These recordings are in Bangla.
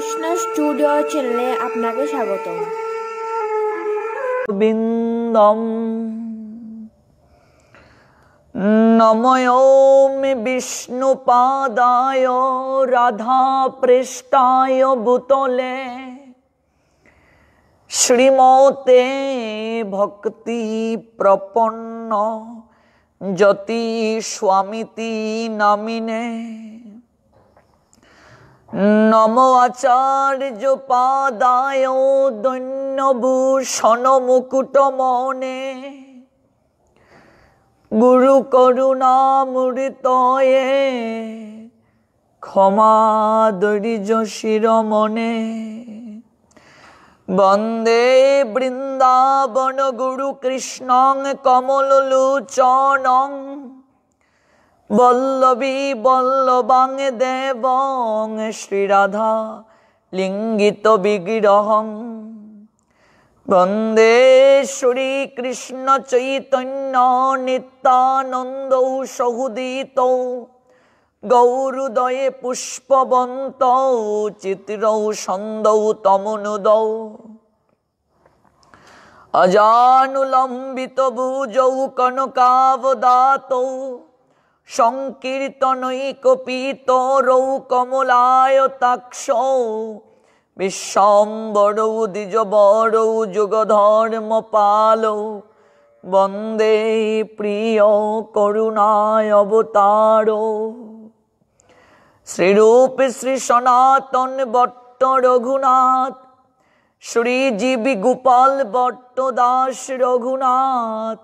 কৃষ্ণ স্টুডিও চ্যানেলে আপনাকে স্বাগতম। বিন্দম নময়োমি বিষ্ণুপাদায় রাধা পৃষ্ঠায় ভূতলে শ্রীমতে ভক্তি প্রপন্ন যতি স্বামিতি নামিনে নমো আচার্য পাদায় দৈন্যভূষণ মুকুট মনে গুরু করুণামৃতয়ে ক্ষমা দৈর্য শিরোমণে বন্দে বৃন্দাবন গুরু কৃষ্ণং কমললোচনং বল্লভী বল্লভাং দেবং শ্রীরাধা লিঙ্গিত বিগ্রহং বন্দে শ্রী কৃষ্ণ চৈতন্য নিত্যানন্দ সহুদিত গৌরুদয়ে পুষ্পবন্ত চিত্রৌ সন্দৌ তমনুদৌ অজানুলম্বিত ভুজৌ কনকাবদাতৌ সংকীর্তনৈকপিতরৌ কমলায়তাক্ষৌ বিশ্বম্বরৌ দ্বিজবরৌ যুগধর্মপালৌ বন্দে প্রিয় করুণায় অবতারৌ শ্রীরূপ শ্রী সনাতন ভট্ট রঘুনাথ শ্রীজীবী গোপাল ভট্ট দাস রঘুনাথ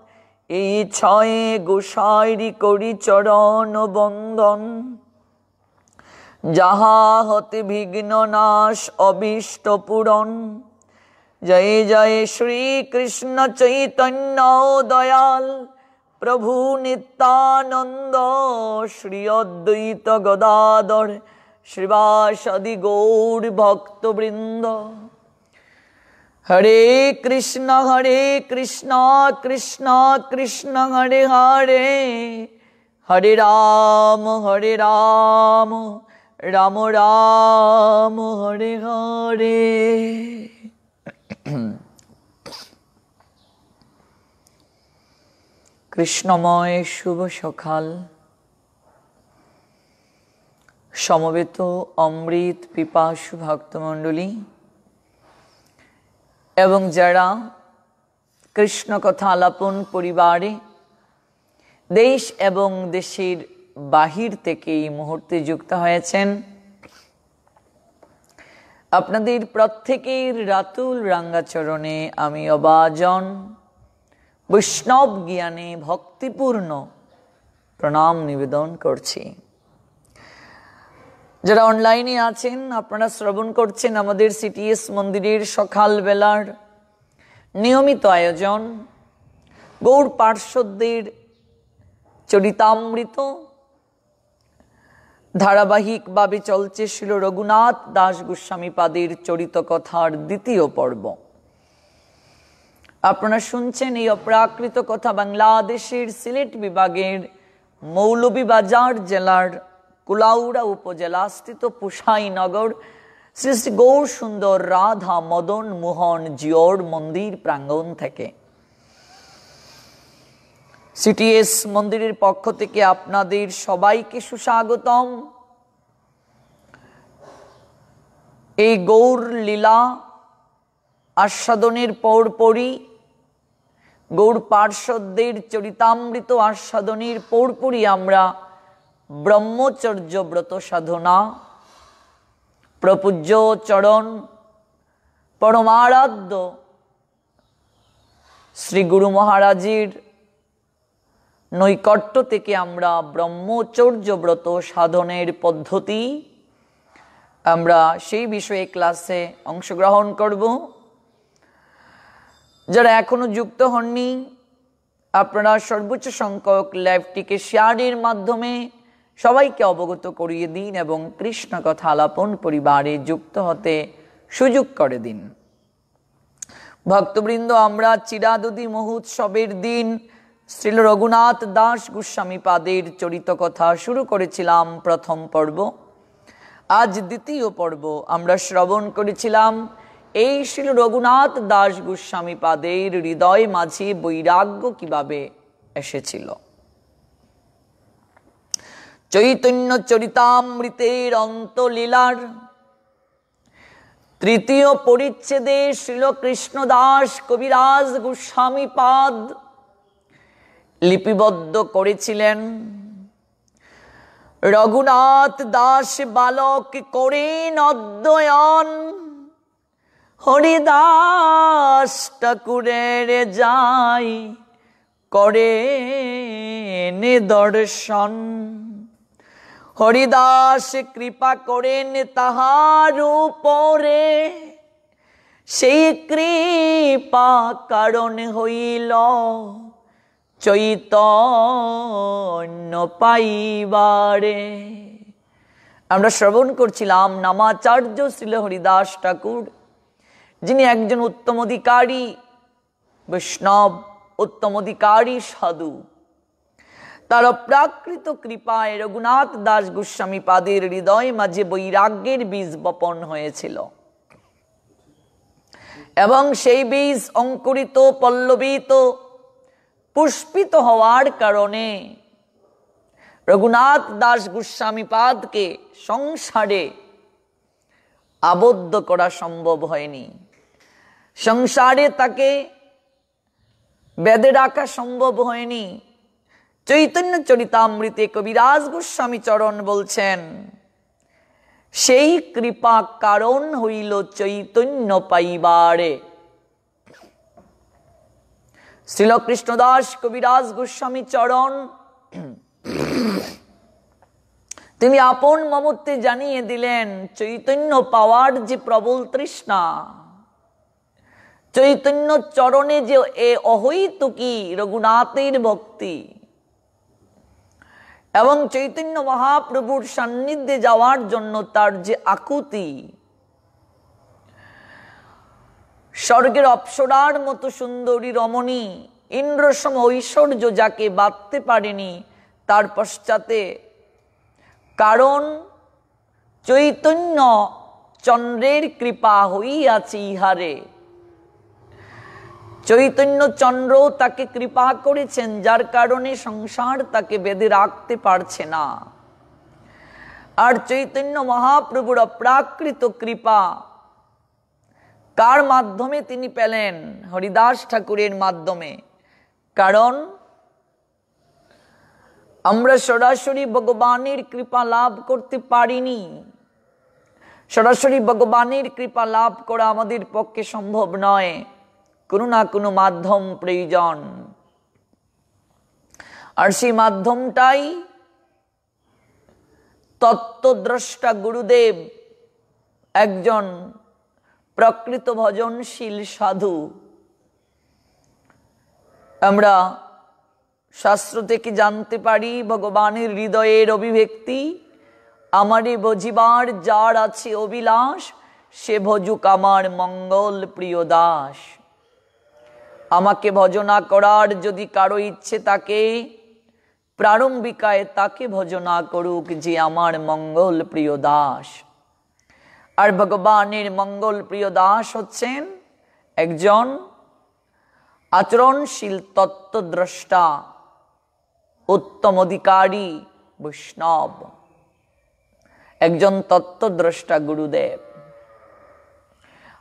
এই ছয়ে গোসাইরি করি চরণ বন্দন যাহা হতে বিঘ্ন নাশ অভীষ্ট পূরণ জয় জয় শ্রী কৃষ্ণ চৈতন্য দয়াল প্রভু নিত্যানন্দ শ্রী অদ্বৈত গদাধর শ্রীবাসাদি গৌর ভক্তবৃন্দ হরে কৃষ্ণ কৃষ্ণ কৃষ্ণ হরে হরে হরে রাম রাম রাম হরে হরে। কৃষ্ণময় শুভ সকাল। সমবেত অমৃত পিপাসু ভক্তমণ্ডলী এবং যারা কৃষ্ণ কথা আলাপন পরিবারে দেশ এবং দেশের বাহির থেকে এই মুহূর্তে যুক্ত হয়েছেন, আপনাদের প্রত্যেকের রাতুল রাঙ্গাচরণে আমি অবাজন বৈষ্ণব জ্ঞানে ভক্তিপূর্ণ প্রণাম নিবেদন করছি। যারা অনলাইনে আছেন, আপনারা শ্রবণ করছেন আমাদের সিটিএস মন্দিরের সকালবেলার নিয়মিত আয়োজন গৌর পার্শ্বদের চরিতামৃত ধারাবাহিকভাবে চলছে শ্রী রঘুনাথ দাস গোস্বামী পাদের চরিত কথার দ্বিতীয় পর্ব। আপনারা শুনছেন এই অপ্রাকৃত কথা বাংলাদেশের সিলেট বিভাগের মৌলভীবাজার জেলার কুলাউড়া উপজেলাস্থিত পুষাইনগর শ্রী শ্রী গৌর সুন্দর রাধা মদন মোহন জিওর মন্দির প্রাঙ্গণ থেকে। সিটিএস মন্দিরের পক্ষ থেকে আপনাদের সবাইকে সুস্বাগতম। এই গৌর লীলা আস্বাদনের পরপরই, গৌর পার্শ্বদের চরিতামৃত আস্বাদনের পরপরই আমরা ব্রহ্মচর্য ব্রত সাধনা প্রপূজ্য চরণ পরমারাধ্য শ্রী গুরু মহারাজের নৈকট্য থেকে আমরা ব্রহ্মচর্য ব্রত সাধনের পদ্ধতি আমরা সেই বিষয়ে ক্লাসে অংশগ্রহণ করব। যারা এখনো যুক্ত হননি, আপনারা সর্বোচ্চ সংখ্যক লাইভটিকে শেয়ারের মাধ্যমে সবাইকে অবগত করিয়ে দিন এবং কৃষ্ণ কথা আলাপন পরিবারে যুক্ত হতে সুযোগ করে দিন। ভক্তবৃন্দ, আমরা চিরাদুদি মহোৎসবের দিন শ্রী রঘুনাথ দাস গোস্বামী পাদের চরিত কথা শুরু করেছিলাম প্রথম পর্ব। আজ দ্বিতীয় পর্ব আমরা শ্রবণ করেছিলাম এই শ্রী রঘুনাথ দাস গোস্বামী পাদের হৃদয় মাঝে বৈরাগ্য কিভাবে এসেছিল। চৈতন্য চরিতামৃতের অন্তলীলার তৃতীয় পরিচ্ছেদে শ্রীল কৃষ্ণদাস কবিরাজ গোস্বামী পাদ লিপিবদ্ধ করেছিলেন। রঘুনাথ দাস বালক করেন অধ্যয়ন, হরিদাস ঠাকুরের যাই করেন দর্শন। হরিদাস কৃপা করেন তাহার উপরে, সেই কৃপা কারণ হইল চৈতন্য পাইবারে। আমরা শ্রবণ করছিলাম নামাচার্য শ্রীল হরিদাস ঠাকুর, যিনি একজন উত্তম অধিকারী বৈষ্ণব, উত্তম অধিকারী সাধু। তার অপ্রাকৃত কৃপায় রঘুনাথ দাস গোস্বামী পাদের হৃদয় মাঝে বৈরাগ্যের বীজ বপন হয়েছিল এবং সেই বীজ অঙ্কুরিত, পল্লবিত, পুষ্পিত হওয়ার কারণে রঘুনাথ দাস গোস্বামী পাদকে সংসারে আবদ্ধ করা সম্ভব হয়নি, সংসারে তাকে বেঁধে রাখা সম্ভব হয়নি। চৈতন্য চরিতামৃতে কবিরাজ গোস্বামী চরণ বলছেন, সেই কৃপা কারণ হইল চৈতন্য পাইবারে। শ্রীল কৃষ্ণদাস কবিরাজ গোস্বামী চরণ তিনি আপন মমত্বে জানিয়ে দিলেন, চৈতন্য পাওয়ার যে প্রবল তৃষ্ণা, চৈতন্য চরণে যে এ অহৈতুকী রঘুনাথের ভক্তি এবং চৈতন্য মহাপ্রভুর সান্নিধ্যে যাওয়ার জন্য তার যে আকুতি, স্বর্গের অপ্সরার মতো সুন্দরী রমণী, ইন্দ্রসম ঐশ্বর্য যাকে বাঁধতে পারেনি তার পশ্চাতে, কারণ চৈতন্য চন্দ্রের কৃপা হইয়াছে ইহারে। চৈতন্য চন্দ্র তাকে কৃপা করেছেন, যার কারণে সংসার তাকে বেঁধে রাখতে পারছে না। আর চৈতন্য মহাপ্রভুর অপ্রাকৃত কৃপা কার মাধ্যমে তিনি পেলেন? হরিদাস ঠাকুরের মাধ্যমে। কারণ আমরা সরাসরি ভগবানের কৃপা লাভ করতে পারিনি, সরাসরি ভগবানের কৃপা লাভ করা আমাদের পক্ষে সম্ভব নয়, কোনো না কোনো মাধ্যম প্রয়োজন। আর সেই মাধ্যমটাই তত্ত্বদ্রষ্টা গুরুদেব, একজন প্রকৃত ভজনশীল সাধু। আমরা শাস্ত্র থেকে জানতে পারি, ভগবানের হৃদয়ের অভিব্যক্তি, আমারে ভজিবার যার আছে অভিলাষ, সে ভজুক আমার মঙ্গল প্রিয় দাস। আমাকে ভজনা করার যদি কারো ইচ্ছে থাকে, প্রারম্ভিকায় তাকে ভজনা করুক যে আমার মঙ্গল প্রিয় দাস। আর ভগবানের মঙ্গল প্রিয় দাস হচ্ছেন একজন আচরণশীল তত্ত্বদ্রষ্টা, উত্তম অধিকারী বৈষ্ণব, একজন তত্ত্বদ্রষ্টা গুরুদেব।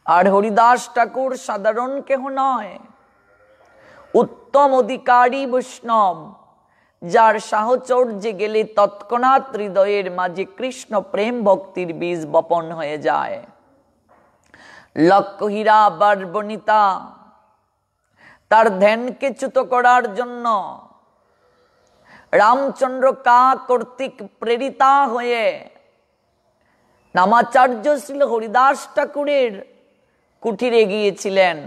আর হরিদাস ঠাকুর সাধারণ কেহ নয়, উত্তম অধিকারী বৈষ্ণব, যার সাহচর্যে গেলে তৎক্ষণাৎ হৃদয়ের মাঝে কৃষ্ণ প্রেম ভক্তির বীজ বপন হয়ে যায়। লক্ষ হীরা বর্বণিতা তার ধ্যানকে চ্যুত করার জন্য রামচন্দ্র কা কর্তৃক প্রেরিতা হয়ে নামাচার্য শ্রী হরিদাস ঠাকুরের কুঠিরে গিয়েছিলেন।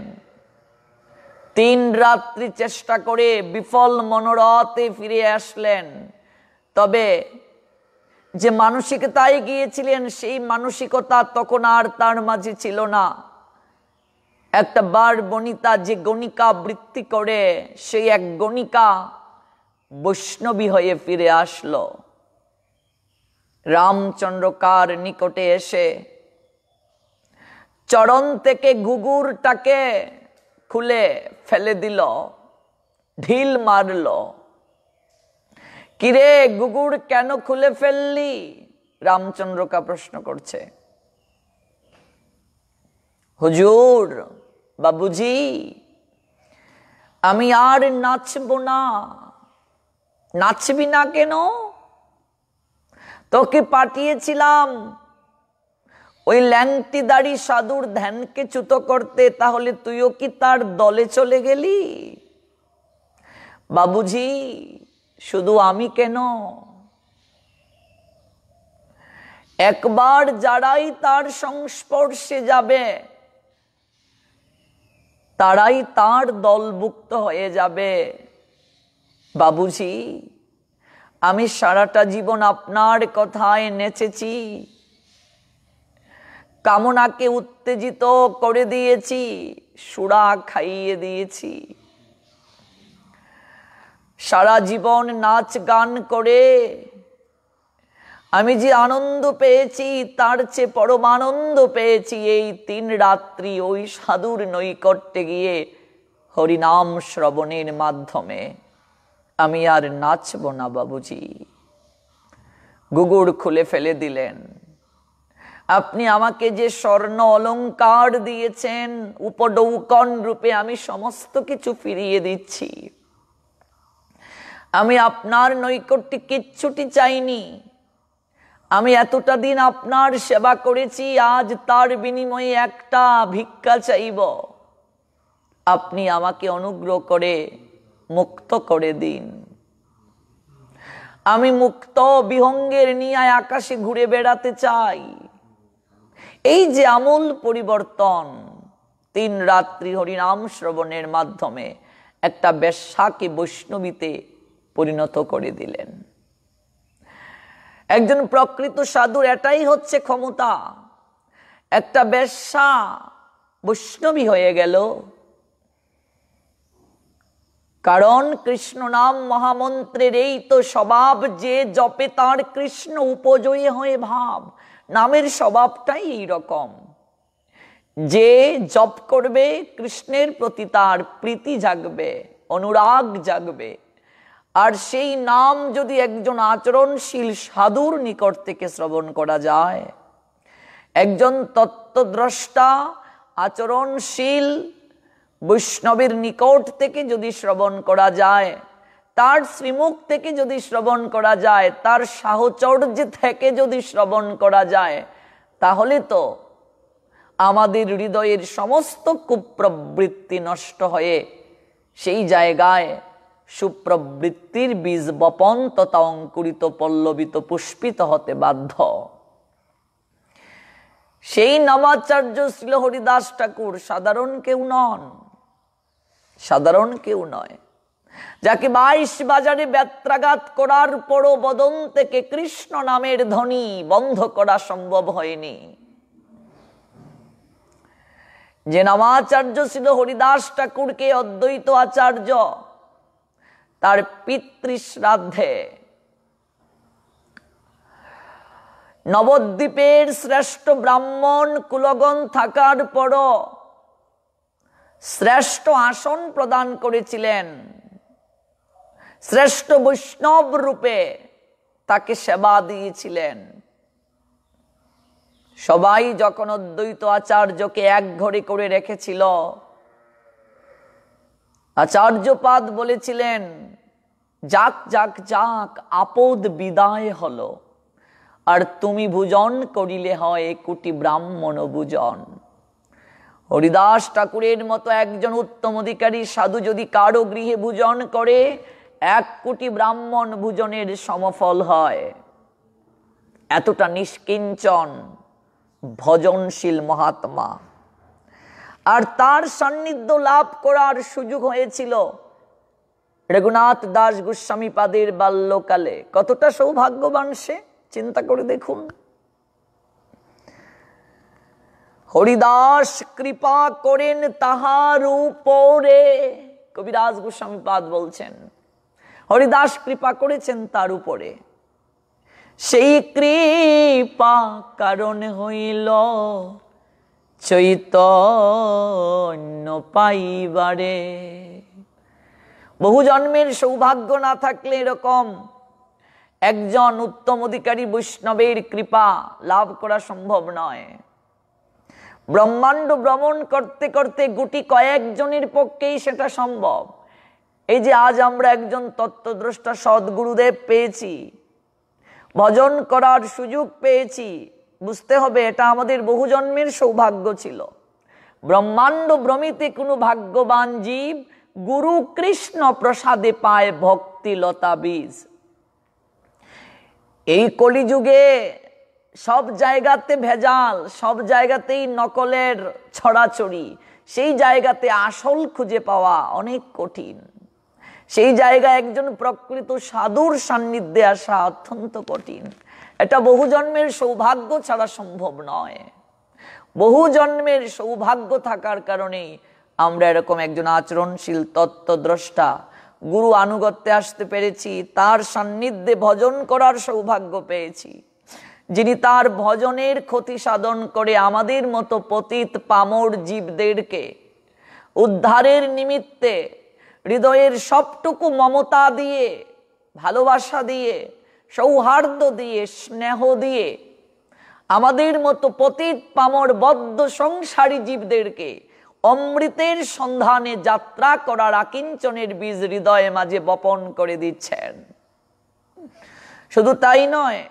3 রাত্রি চেষ্টা করে বিফল মনোরথে ফিরে আসলেন। তবে যে মানসিকতায় গিয়েছিলেন, সেই মানসিকতা তখন আর তার মাঝে ছিল না। একটা বার বনিতা যে গণিকা বৃত্তি করে, সেই এক গণিকা বৈষ্ণবী হয়ে ফিরে আসলো। রামচন্দ্র কার নিকটে এসে চরণ থেকে ঘুঘুরটাকে খুলে ফেলে দিল, ঢিল মারল। কিরে ঘুঘুর কেন খুলে ফেললি? রামচন্দ্রকা প্রশ্ন করছে। হুজুর, বাবুজি, আমি আর নাচব না। নাচবি না কেন? তোকে পাঠিয়েছিলাম ওই ল্যাংটি দাড়ি সাধুর ধ্যানকে চ্যুত করতে, তাহলে তুইও কি তার দলে চলে গেলি? বাবুজি, শুধু আমি কেন, একবার যারাই তার সংস্পর্শে যাবে তারাই তার দলভুক্ত হয়ে যাবে। বাবুজি, আমি সারাটা জীবন আপনার কথায় নেচেছি, কামনাকে উত্তেজিত করে দিয়েছি, সুরা খাইয়ে দিয়েছি। সারা জীবন নাচ গান করে আমি যে আনন্দ পেয়েছি তার চেয়ে পরমানন্দ পেয়েছি এই 3 রাত্রি ওই সাধুর নৈকট্যে গিয়ে হরিনাম শ্রবণের মাধ্যমে। আমি আর নাচব না বাবুজি। ঘুঘুর খুলে ফেলে দিলেন। আপনি আমাকে যে স্বর্ণ অলংকার দিয়েছেন উপঢৌকন রূপে, আমি সমস্ত কিছু ফিরিয়ে দিচ্ছি। আমি আপনার নৈকট্যে কিচ্ছুটি চাইনি। আমি এতটা দিন আপনার সেবা করেছি, আজ তার বিনিময়ে একটা ভিক্ষা চাইব। আপনি আমাকে অনুগ্রহ করে মুক্ত করে দিন। আমি মুক্ত বিহঙ্গের নিয়ে আকাশে ঘুরে বেড়াতে চাই। এই যে আমূল পরিবর্তন 3 রাত্রি হরিনাম শ্রবণের মাধ্যমে একটা বেশ্যাকে বৈষ্ণবীতে পরিণত করে দিলেন। একজন প্রকৃত সাধুর এটাই হচ্ছে ক্ষমতা। একটা বেশ্যা বৈষ্ণবী হয়ে গেল, কারণ কৃষ্ণ নাম মহামন্ত্রের এই তো স্বভাব যে জপে তার কৃষ্ণ উপজয়ী হয়ে ভাব। নামের স্বভাবটাই এইরকম, যে জপ করবে কৃষ্ণের প্রতি তার প্রীতি জাগবে, অনুরাগ জাগবে। আর সেই নাম যদি একজন আচরণশীল সাধুর নিকট থেকে শ্রবণ করা যায়, একজন তত্ত্বদ্রষ্টা আচরণশীল বৈষ্ণবের নিকট থেকে যদি শ্রবণ করা যায়, তার শ্রীমুখ থেকে যদি শ্রবণ করা যায়, তার সাহচর্য থেকে যদি শ্রবণ করা যায়, তাহলে তো আমাদের হৃদয়ের সমস্ত কুপ্রবৃত্তি নষ্ট হয়ে সেই জায়গায় সুপ্রবৃত্তির বীজ বপন তথা অঙ্কুরিত পল্লবিত পুষ্পিত হতে বাধ্য। সেই নামাচার্য শ্রীল হরিদাস ঠাকুর সাধারণ কেউ নন, সাধারণ কেউ নয়, যাকে 22 বাজারে ব্যত্রাঘাত করার পরও বদন থেকে কৃষ্ণ নামের ধ্বনি বন্ধ করা সম্ভব হয়নি। যে নামাচার্য শ্রীল হরিদাস ঠাকুরকে অদ্বৈত আচার্য তার পিতৃশ্রাদ্ধে নবদ্বীপের শ্রেষ্ঠ ব্রাহ্মণ কুলগণ থাকার পরও শ্রেষ্ঠ আসন প্রদান করেছিলেন, শ্রেষ্ঠ বৈষ্ণব রূপে তাকে সেবা দিয়েছিলেন। সবাই যখন অদ্বৈত আচার্যকে এক ঘরে করে রেখেছিল, আচার্যপাদ বলেছিলেন, যাক যাক যাক, আপদ বিদায় হলো, আর তুমি ভুজন করিলে হয় 1 কোটি ব্রাহ্মণ ভুজন। হরিদাস ঠাকুরের মতো একজন উত্তম অধিকারী সাধু যদি কারো গৃহে ভুজন করে, 1 কোটি ব্রাহ্মণ ভুজনের সমফল হয়। এতটা নিষ্কিঞ্চন ভজনশীল মহাত্মা। আর তার সান্নিধ্য লাভ করার সুযোগ হয়েছিল রঘুনাথ দাস গোস্বামী পাদের বাল্যকালে। কতটা সৌভাগ্যবান সে, চিন্তা করে দেখুন। হরিদাস কৃপা করেন তাহার উপরে, কবিরাজ গোস্বামী পাদ বলছেন, হরিদাস কৃপা করেছেন তার উপরে। সেই কৃপা কারণ হইল চৈতন্য পাইবারে। বহু জন্মের সৌভাগ্য না থাকলে এরকম একজন উত্তম অধিকারী বৈষ্ণবের কৃপা লাভ করা সম্ভব নয়। ব্রহ্মাণ্ড ভ্রমণ করতে করতে গুটি কয়েকজনের পক্ষেই সেটা সম্ভব। এই যে আজ আমরা একজন তত্ত্বদ্রষ্টা সদ্গুরুদেব পেয়েছি, ভজন করার সুযোগ পেয়েছি, বুঝতে হবে এটা আমাদের বহু জন্মের সৌভাগ্য ছিল। ব্রহ্মাণ্ড ভ্রমিতে কোনো ভাগ্যবান জীব গুরু কৃষ্ণ প্রসাদে পায় ভক্তি লতা বীজ। এই কলিযুগে সব জায়গাতে ভেজাল, সব জায়গাতেই নকলের ছড়াছড়ি, সেই জায়গাতে আসল খুঁজে পাওয়া অনেক কঠিন। সেই জায়গায় একজন প্রকৃত সাধুর সান্নিধ্যে আসা অত্যন্ত কঠিন। এটা বহু জন্মের সৌভাগ্য ছাড়া সম্ভব নয়। বহু জন্মের সৌভাগ্য থাকার কারণেই আমরা এরকম একজন আচরণশীল তত্ত্বদ্রষ্টা গুরু আনুগত্যে আসতে পেরেছি, তার সান্নিধ্যে ভজন করার সৌভাগ্য পেয়েছি, যিনি তার ভজনের ক্ষতি সাধন করে আমাদের মতো পতিত পামর জীবদেরকে উদ্ধারের নিমিত্তে হৃদয়ের সবটুকু মমতা দিয়ে, ভালোবাসা দিয়ে, সৌহার্দ্য দিয়ে, স্নেহ দিয়ে আমাদের মতো পতিত পামর বদ্ধ সংসারী জীবদেরকে অমৃতের সন্ধানে যাত্রা করার আকিঞ্চনের বীজ হৃদয়ে মাঝে বপন করে দিচ্ছেন। শুধু তাই নয়,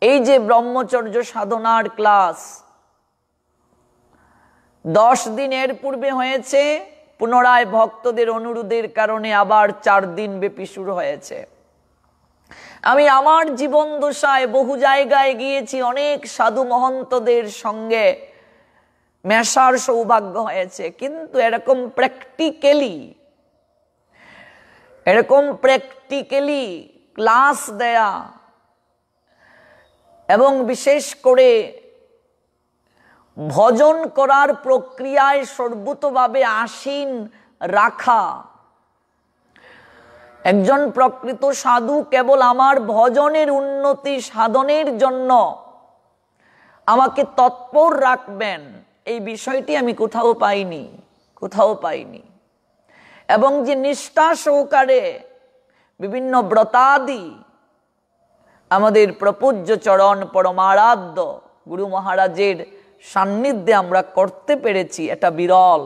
এই যে ব্রহ্মচর্য সাধনার ক্লাস 10 দিনের পূর্বে হয়েছে, পুনরায় ভক্তদের অনুরোধের কারণে আবার 4 দিন ব্যাপী শুরু হয়েছে। আমি আমার জীবন দশায় বহু জায়গায় গিয়েছি, অনেক সাধু মহন্তদের সঙ্গে মেশার সৌভাগ্য হয়েছে, কিন্তু এরকম প্র্যাকটিক্যালি ক্লাস দেয়া এবং বিশেষ করে ভজন করার প্রক্রিয়ায় সর্বতভাবে আসীন রাখা, একজন প্রকৃত সাধু কেবল আমার ভজনের উন্নতি সাধনের জন্য আমাকে তৎপর রাখবেন, এই বিষয়টি আমি কোথাও পাইনি। এবং যে নিষ্ঠা সহকারে বিভিন্ন ব্রতাদি আমাদের প্রপূজ্য চরণ পরমারাধ্য গুরু মহারাজের সান্নিধ্যে আমরা করতে পেরেছি, এটা বিরল।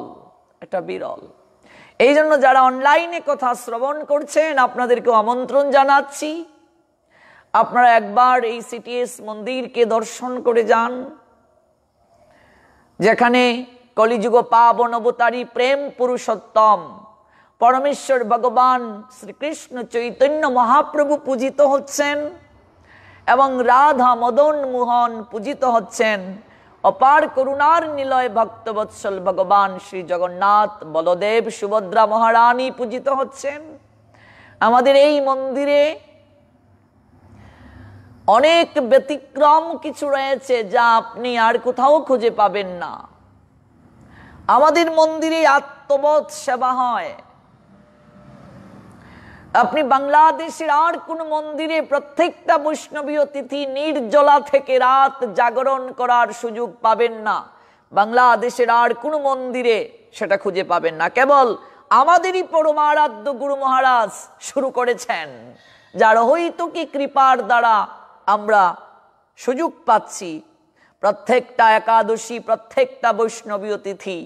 এই জন্য যারা অনলাইনে কথা শ্রবণ করছেন আপনাদেরকেও আমন্ত্রণ জানাচ্ছি, আপনারা একবার এই সিটিএস মন্দিরকে দর্শন করে যান, যেখানে কলিযুগ পাবন অবতারী প্রেম পুরুষোত্তম পরমেশ্বর ভগবান শ্রীকৃষ্ণ চৈতন্য মহাপ্রভু পূজিত হচ্ছেন এবং রাধা মদন মোহন পূজিত হচ্ছেন। অপার করুণার নিলয় ভক্তবৎসল ভগবান শ্রী জগন্নাথ বলদেব সুভদ্রা মহারানী পূজিত হচ্ছেন। আমাদের এই মন্দিরে অনেক ব্যতিক্রম কিছু রয়েছে যা আপনি আর কোথাও খুঁজে পাবেন না। আমাদের মন্দিরে আত্মবোধ সেবা হয়। আপনি বাংলাদেশের আর কোন মন্দিরে প্রত্যেকটা বৈষ্ণবীয় তিথি নির্জলা থেকে রাত জাগরণ করার সুযোগ পাবেন না। বাংলাদেশের আর কোন মন্দিরে সেটা খুঁজে পাবেন না। কেবল আমাদেরই পরমারাধ্য গুরু মহারাজ শুরু করেছেন, যার হয়তো কি কৃপার দ্বারা আমরা সুযোগ পাচ্ছি প্রত্যেকটা একাদশী, প্রত্যেকটা বৈষ্ণবীয় তিথি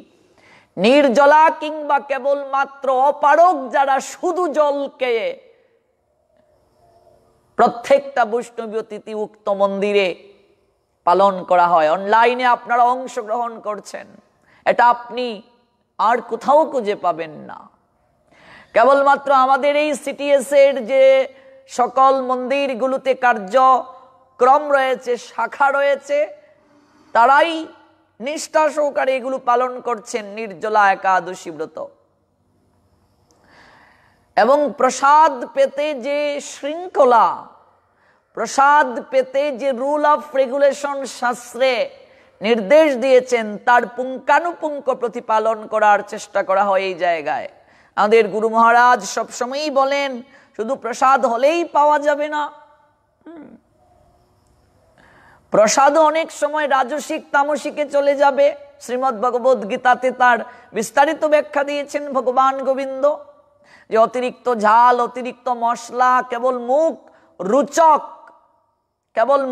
নির্জলা কিংবা কেবল মাত্র অপারক যারা শুধু জলকে প্রত্যেকটা বৈষ্ণবীয় তিথি উক্ত মন্দিরে পালন করা হয়। অনলাইনে আপনারা অংশগ্রহণ করছেন, এটা আপনি আর কোথাও খুঁজে পাবেন না। কেবলমাত্র আমাদের এই সিটিএস এর যে সকল মন্দিরগুলোতে কার্যক্রম রয়েছে, শাখা রয়েছে, তারাই নিষ্ঠা সহকারে এগুলো পালন করছেন নির্জলা একাদশী ব্রত। এবং প্রসাদ পেতে যে শৃঙ্খলা, প্রসাদ পেতে যে রুল অফ রেগুলেশন শাস্ত্রে নির্দেশ দিয়েছেন, তার পুঙ্খানুপুঙ্খ প্রতিপালন করার চেষ্টা করা হয় এই জায়গায়। আমাদের গুরু মহারাজ সবসময়ই বলেন শুধু প্রসাদ হলেই পাওয়া যাবে না, প্রসাদও অনেক সময় রাজসিক তামসিকে চলে যাবে। শ্রীমদ্ ভগবদ গীতাতে তার বিস্তারিত ব্যাখ্যা দিয়েছেন ভগবান গোবিন্দ, যে অতিরিক্ত ঝাল, অতিরিক্ত মশলা, কেবল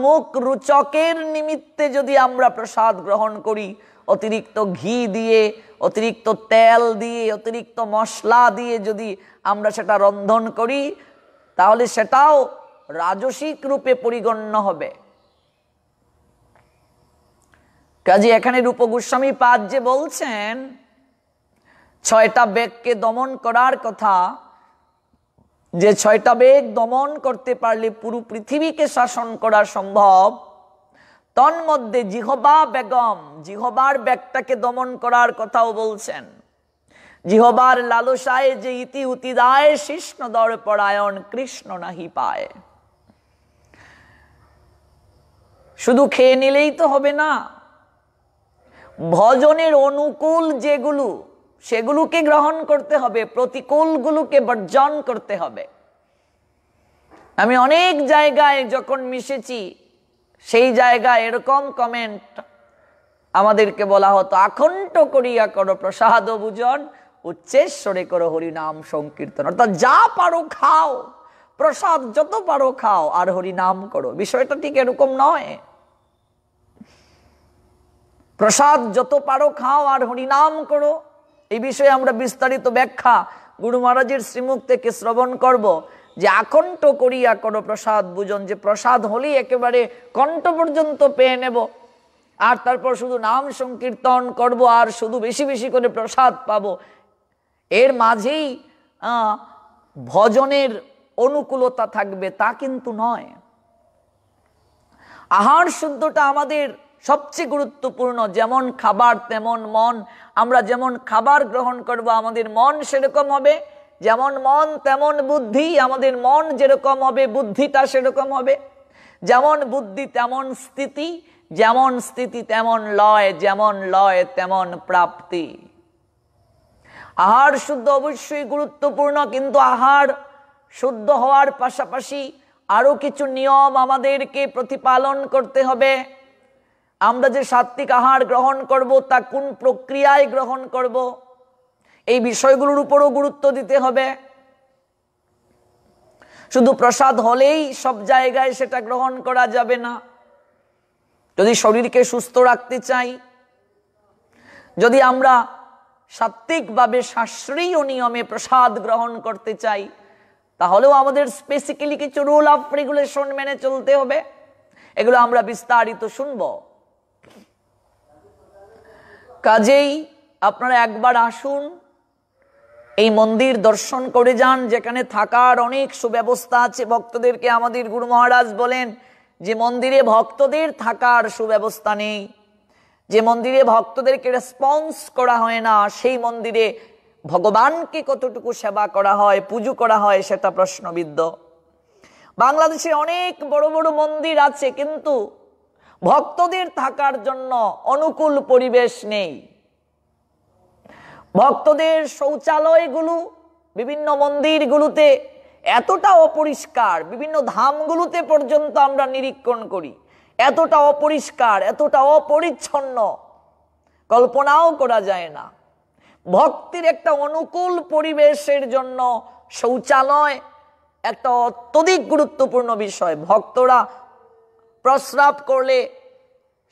মুখ রুচকের নিমিত্তে যদি আমরা প্রসাদ গ্রহণ করি, অতিরিক্ত ঘি দিয়ে, অতিরিক্ত তেল দিয়ে, অতিরিক্ত মশলা দিয়ে যদি আমরা সেটা রন্ধন করি, তাহলে সেটাও রাজসিক রূপে পরিগণ্য হবে। কাজে এখানে রূপ গোস্বামী পাদ যে বলছেন 6টা বেগকে দমন করার কথা, যে 6টা বেগ দমন করতে পারলে পুরো পৃথিবীকে শাসন করা সম্ভব, তন্মধ্যে জিহবা বেগম, জিহবার বেগটাকে দমন করার কথাও বলছেন। জিহবার লালসায় যে ইতি উতি দায়, শিষ্ণ দর পরায়ণ কৃষ্ণ নাহি পায়। শুধু খেয়ে নিলেই তো হবে না, ভজনের অনুকূল যেগুলো সেগুলোকে গ্রহণ করতে হবে, প্রতিকূলগুলোকে বর্জন করতে হবে। আমি অনেক জায়গায় যখন মিশেছি, সেই জায়গায় এরকম কমেন্ট আমাদেরকে বলা হতো, আখণ্ড করিয়া করো প্রসাদ ভোজন, উচ্চেশ্বরে করো হরিনাম সংকীর্তন। অর্থাৎ যা পারো খাও, প্রসাদ যত পারো খাও, আর হরিনাম করো। বিষয়টা ঠিক এরকম নয়। প্রসাদ যত পারো খাও আর হরিনাম করো, এই বিষয়ে আমরা বিস্তারিত ব্যাখ্যা গুরু মহারাজের শ্রীমুখ থেকে শ্রবণ করব, যে আকণ্ঠ করিয়া করো প্রসাদ ভোজন, যে প্রসাদ হলেই একেবারে কণ্ঠ পর্যন্ত পেয়ে নেব, আর তারপর শুধু নাম সংকীর্তন করব, আর শুধু বেশি বেশি করে প্রসাদ পাবো। এর মাঝেই ভজনের অনুকূলতা থাকবে, তা কিন্তু নয়। আহার শুদ্ধটা আমাদের সবচেয়ে গুরুত্বপূর্ণ। যেমন খাবার তেমন মন, আমরা যেমন খাবার গ্রহণ করব আমাদের মন সেরকম হবে, যেমন মন তেমন বুদ্ধি, আমাদের মন যেরকম হবে বুদ্ধিটা সেরকম হবে। যেমন বুদ্ধি তেমন স্থিতি, যেমন স্থিতি তেমন লয়, যেমন লয় তেমন প্রাপ্তি। আহার শুদ্ধ অবশ্যই গুরুত্বপূর্ণ, কিন্তু আহার শুদ্ধ হওয়ার পাশাপাশি আরো কিছু নিয়ম আমাদেরকে প্রতিপালন করতে হবে। আমরা যে সাত্বিক আহার গ্রহণ করব, তা কোন প্রক্রিয়ায় গ্রহণ করব, এই বিষয়গুলোর উপরও গুরুত্ব দিতে হবে। শুধু প্রসাদ হলেই সব জায়গায় সেটা গ্রহণ করা যাবে না। যদি শরীরকে সুস্থ রাখতে চাই, যদি আমরা সাত্বিকভাবে শাস্ত্রীয় নিয়মে প্রসাদ গ্রহণ করতে চাই, তাহলেও আমাদের স্পেসিক্যালি কিছু রুল অফ রেগুলেশন মেনে চলতে হবে। এগুলো আমরা বিস্তারিত শুনব। কাজেই আপনারা একবার আসুন, এই মন্দির দর্শন করে যান, যেখানে থাকার অনেক সুব্যবস্থা আছে। ভক্তদেরকে আমাদের গুরু মহারাজ বলেন যে মন্দিরে ভক্তদের থাকার সুব্যবস্থা নেই, যে মন্দিরে ভক্তদেরকে রেসপন্স করা হয় না, সেই মন্দিরে ভগবানকে কতটুকু সেবা করা হয়, পুজো করা হয়, সেটা প্রশ্নবিদ্ধ। বাংলাদেশে অনেক বড় বড় মন্দির আছে, কিন্তু ভক্তদের থাকার জন্য অনুকূল পরিবেশ নেই। ভক্তদের শৌচালয়গুলো বিভিন্ন মন্দিরগুলোতে এতটা অপরিষ্কার, বিভিন্ন ধামগুলোতে পর্যন্ত আমরা নিরীক্ষণ করি, এতটা অপরিষ্কার, এতটা অপরিচ্ছন্ন, কল্পনাও করা যায় না। ভক্তির একটা অনুকূল পরিবেশের জন্য শৌচালয় একটা অত্যধিক গুরুত্বপূর্ণ বিষয়। ভক্তরা প্রস্রাব করলে,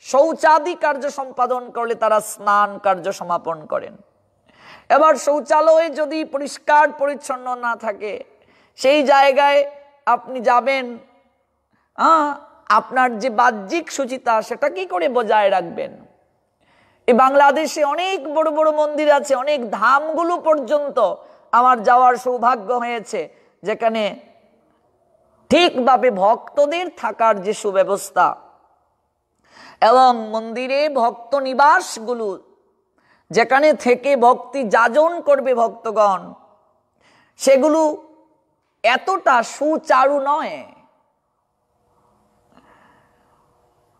শৌচাদি কার্য সম্পাদন করলে তারা স্নান কার্য সমাপন করেন। এবার শৌচালয়ে যদি পরিষ্কার পরিচ্ছন্ন না থাকে, সেই জায়গায় আপনি যাবেন, আপনার যে বাহ্যিক শুচিতা সেটা কি করে বজায় রাখবেন? এই বাংলাদেশে অনেক বড় বড় মন্দির আছে, অনেক ধামগুলো পর্যন্ত আমার যাওয়ার সৌভাগ্য হয়েছে, যেখানে ঠিকভাবে ভক্তদের থাকার যে সুব্যবস্থা এবং মন্দিরে ভক্ত নিবাসগুলো, যেখানে থেকে ভক্তি যাজন করবে ভক্তগণ, সেগুলো এতটা সুচারু নয়।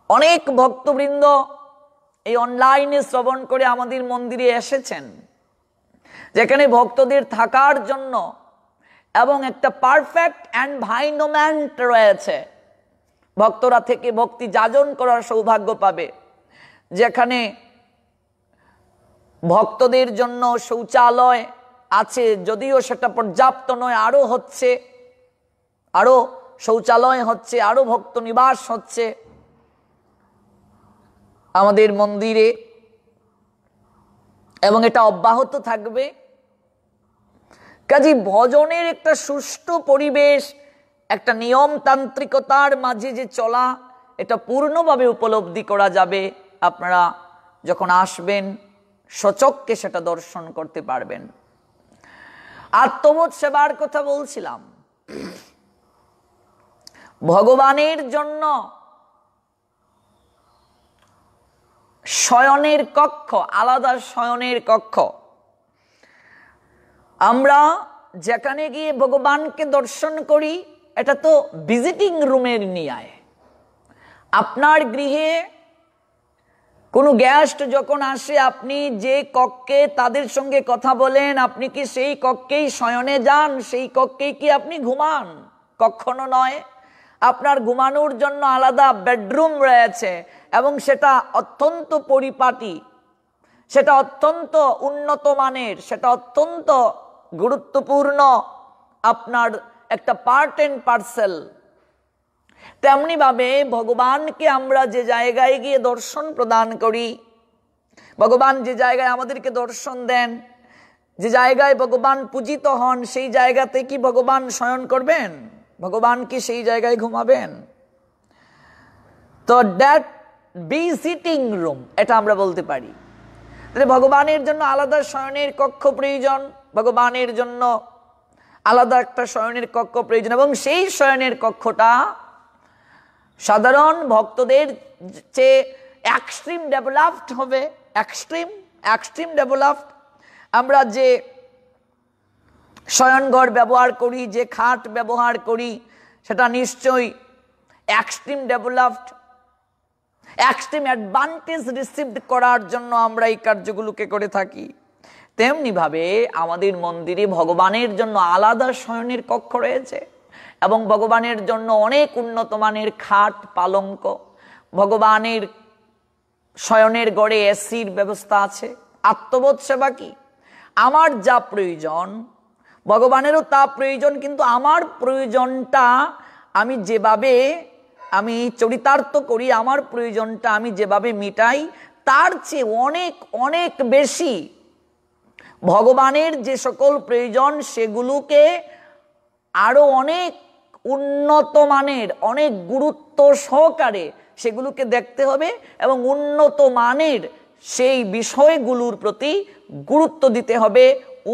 অনেক ভক্তবৃন্দ এই অনলাইনে শ্রবণ করে আমাদের মন্দিরে এসেছেন, যেখানে ভক্তদের থাকার জন্য এবং একটা পারফেক্ট এনভায়রনমেন্ট রয়েছে, ভক্তরা থেকে ভক্তি যাজন করার সৌভাগ্য পাবে, যেখানে ভক্তদের জন্য শৌচালয় আছে, যদিও সেটা পর্যাপ্ত নয়, আরো হচ্ছে, আরো শৌচালয় হচ্ছে, আরো ভক্ত নিবাস হচ্ছে আমাদের মন্দিরে, এবং এটা অব্যাহত থাকবে। কাজে ভজনের একটা সুষ্ঠু পরিবেশ, একটা নিয়মতান্ত্রিকতার মাঝে যে চলা, এটা পূর্ণভাবে উপলব্ধি করা যাবে আপনারা যখন আসবেন, সচক্ষে সেটা দর্শন করতে পারবেন। আত্মবোধ সেবার কথা বলছিলাম। ভগবানের জন্য শয়নের কক্ষ, আলাদা শয়নের কক্ষ। আমরা যেখানে গিয়ে ভগবানকে দর্শন করি, এটা তো ভিজিটিং রুমের ন্যায়। আপনার গৃহে কোনো গেস্ট যখন আসে, আপনি যে কক্ষে তাদের সঙ্গে কথা বলেন, আপনি কি সেই কক্ষেই শয়নে যান? সেই কক্ষেই কি আপনি ঘুমান? কখনো নয়। আপনার ঘুমানোর জন্য আলাদা বেডরুম রয়েছে, এবং সেটা অত্যন্ত পরিপাটি, সেটা অত্যন্ত উন্নত মানের, সেটা অত্যন্ত গুরুত্বপূর্ণ, আপনার একটা পার্ট এন্ড পার্সেল। তেমনি ভাবে ভগবানকে আমরা যে জায়গায় গিয়ে দর্শন প্রদান করি, ভগবান যে জায়গায় আমাদেরকে দর্শন দেন, যে জায়গায় ভগবান পূজিত হন, সেই জায়গাতে কি ভগবান শয়ন করবেন? ভগবান কি সেই জায়গায় ঘুমাবেন? তো দ্যাট ভিজিটিং রুম, এটা আমরা বলতে পারি। তাহলে ভগবানের জন্য আলাদা শয়নের কক্ষ প্রয়োজন, ভগবানের জন্য আলাদা একটা শয়নের কক্ষ প্রয়োজন, এবং সেই শয়নের কক্ষটা সাধারণ ভক্তদের চেয়ে এক্সট্রিম ডেভেলপড হবে। Extreme developed. আমরা যে শয়নঘর ব্যবহার করি, যে খাট ব্যবহার করি, সেটা নিশ্চয়ই extreme developed, extreme advantage received করার জন্য আমরা এই কার্যগুলোকে করে থাকি। তেমনি ভাবে আমাদের মন্দিরে ভগবানের জন্য আলাদা শয়নের কক্ষ রয়েছে, এবং ভগবানের জন্য অনেক উন্নত মানের খাট পালঙ্ক, ভগবানের শয়নের গড়ে এসির ব্যবস্থা আছে। আত্মবোধ সেবা কি? আমার যা প্রয়োজন ভগবানেরও তা প্রয়োজন, কিন্তু আমার প্রয়োজনটা আমি যেভাবে আমি চরিতার্থ করি, আমার প্রয়োজনটা আমি যেভাবে মিটাই, তার চেয়ে অনেক অনেক বেশি ভগবানের যে সকল প্রয়োজন, সেগুলোকে আরো অনেক উন্নত মানের, অনেক গুরুত্ব সহকারে সেগুলোকে দেখতে হবে, এবং উন্নত মানের সেই বিষয়গুলোর প্রতি গুরুত্ব দিতে হবে,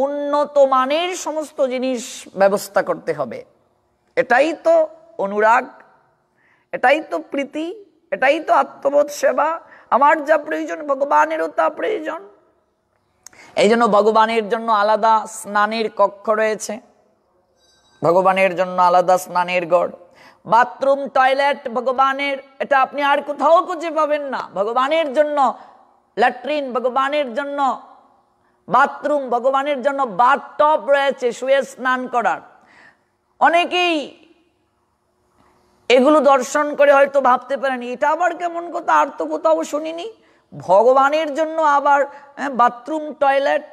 উন্নত মানের সমস্ত জিনিস ব্যবস্থা করতে হবে। এটাই তো অনুরাগ, এটাই তো প্রীতি, এটাই তো আত্মবোধ সেবা। আমার যা প্রয়োজন ভগবানেরও তা প্রয়োজন। এই জন্য ভগবানের জন্য আলাদা স্নানের কক্ষ রয়েছে, ভগবানের জন্য আলাদা স্নানের ঘর, বাথরুম, টয়লেট ভগবানের, এটা আপনি আর কোথাও খুঁজে পাবেন না। ভগবানের জন্য ল্যাট্রিন, ভগবানের জন্য বাথরুম, ভগবানের জন্য বাথটব রয়েছে শুয়ে স্নান করার। অনেকেই এগুলো দর্শন করে হয়তো ভাবতে পারেন, এটা আবার কেমন কথা, আর তো কোথাও শুনিনি। ভগবানের জন্য আবার বাথরুম, টয়লেট?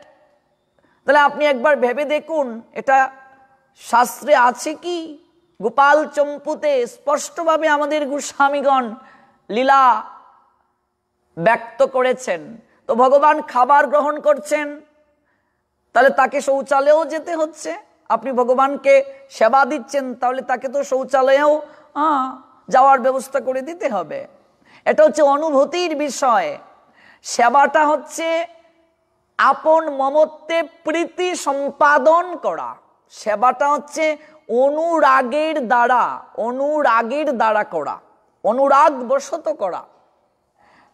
তাহলে আপনি একবার ভেবে দেখুন, এটা শাস্ত্রে আছে কি? গোপাল চম্পুতে স্পষ্টভাবে আমাদের গোস্বামীগণ লীলা ব্যক্ত করেছেন। তো ভগবান খাবার গ্রহণ করছেন, তাহলে তাকে শৌচালয়েও যেতে হচ্ছে। আপনি ভগবানকে সেবা দিচ্ছেন, তাহলে তাকে তো শৌচালয়েও যাওয়ার ব্যবস্থা করে দিতে হবে। এটা হচ্ছে অনুভূতির বিষয়। সেবাটা হচ্ছে আপন মমত্বে প্রীতি সম্পাদন করা। সেবাটা হচ্ছে অনুরাগের দ্বারা করা, অনুরাগ বশত করা।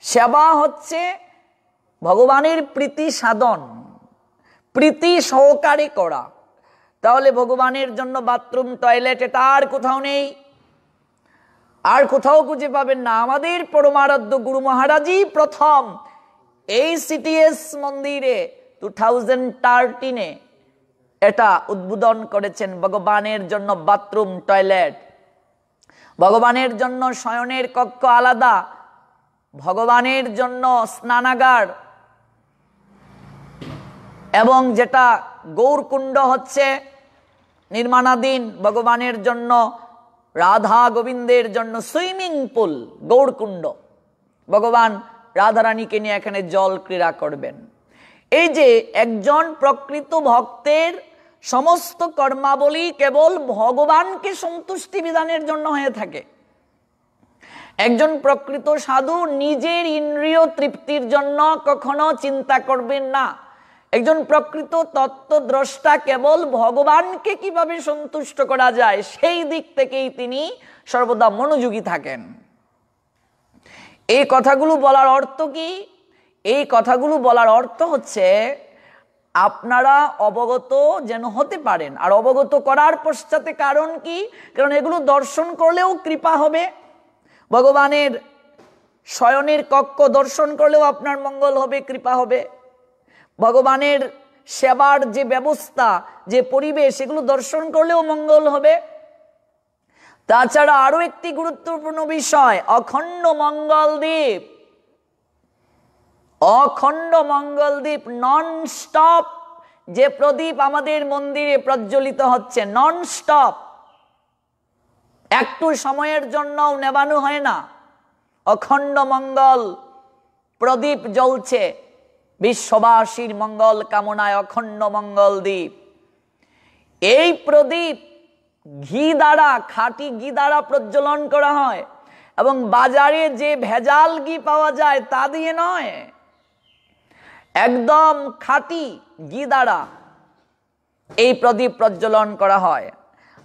সেবা হচ্ছে ভগবানের প্রীতি সাধন, প্রীতি সহকারে করা। তাহলে ভগবানের জন্য বাথরুম, টয়লেট, এটা আর কোথাও নেই, আর কোথাও খুঁজে পাবেন না। আমাদের পরমারাধ্য গুরু মহারাজই প্রথম এই সিটিএস মন্দিরে 2013 এটা উদ্বোধন করেছেন, ভগবানের জন্য বাথরুম, টয়লেট। ভগবানের জন্য শয়নের কক্ষ আলাদা, ভগবানের জন্য স্নানাগার, এবং যেটা গৌরকুণ্ড হচ্ছে নির্মাণাধীন, ভগবানের জন্য রাধা গোবিন্দের জন্য সুইমিং পুল গৌরকুণ্ড। ভগবান রাধারানীকে নিয়ে এখানে জল ক্রীড়া করবেন। এই যে একজন প্রকৃত ভক্তের সমস্ত কর্মাবলী কেবল ভগবানকে সন্তুষ্টি বিধানের জন্য হয়ে থাকে। একজন প্রকৃত সাধু নিজের ইন্দ্রিয় তৃপ্তির জন্য কখনো চিন্তা করবেন না। একজন প্রকৃত তত্ত্বদ্রষ্টা কেবল ভগবানকে কিভাবে সন্তুষ্ট করা যায় সেই দিক থেকেই তিনি সর্বদা মনোযোগী থাকেন। এই কথাগুলো বলার অর্থ কি? এই কথাগুলো বলার অর্থ হচ্ছে আপনারা অবগত যেন হতে পারেন। আর অবগত করার পশ্চাতে কারণ কি? কারণ এগুলো দর্শন করলেও কৃপা হবে, ভগবানের শয়নের কক্ষ দর্শন করলেও আপনার মঙ্গল হবে, কৃপা হবে। ভগবানের সেবার যে ব্যবস্থা, যে পরিবেশ, এগুলো দর্শন করলেও মঙ্গল হবে। তাছাড়া আরো একটি গুরুত্বপূর্ণ বিষয়, অখণ্ড মঙ্গলদ্বীপ। অখণ্ড মঙ্গলদ্বীপ, নন স্টপ যে প্রদীপ আমাদের মন্দিরে প্রজ্বলিত হচ্ছে, নন স্টপ, একটু সময়ের জন্যও নেবানো হয় না। অখণ্ড মঙ্গল প্রদীপ জ্বলছে বিশ্ববাসীর মঙ্গল কামনায়, অখণ্ড মঙ্গলদ্বীপ। এই প্রদীপ ঘি দ্বারা, খাঁটি ঘি দ্বারা প্রজ্বলন করা হয়, এবং বাজারে যে ভেজাল ঘি পাওয়া যায় তা দিয়ে নয়, একদম খাঁটি ঘি দ্বারা এই প্রদীপ প্রজ্বলন করা হয়।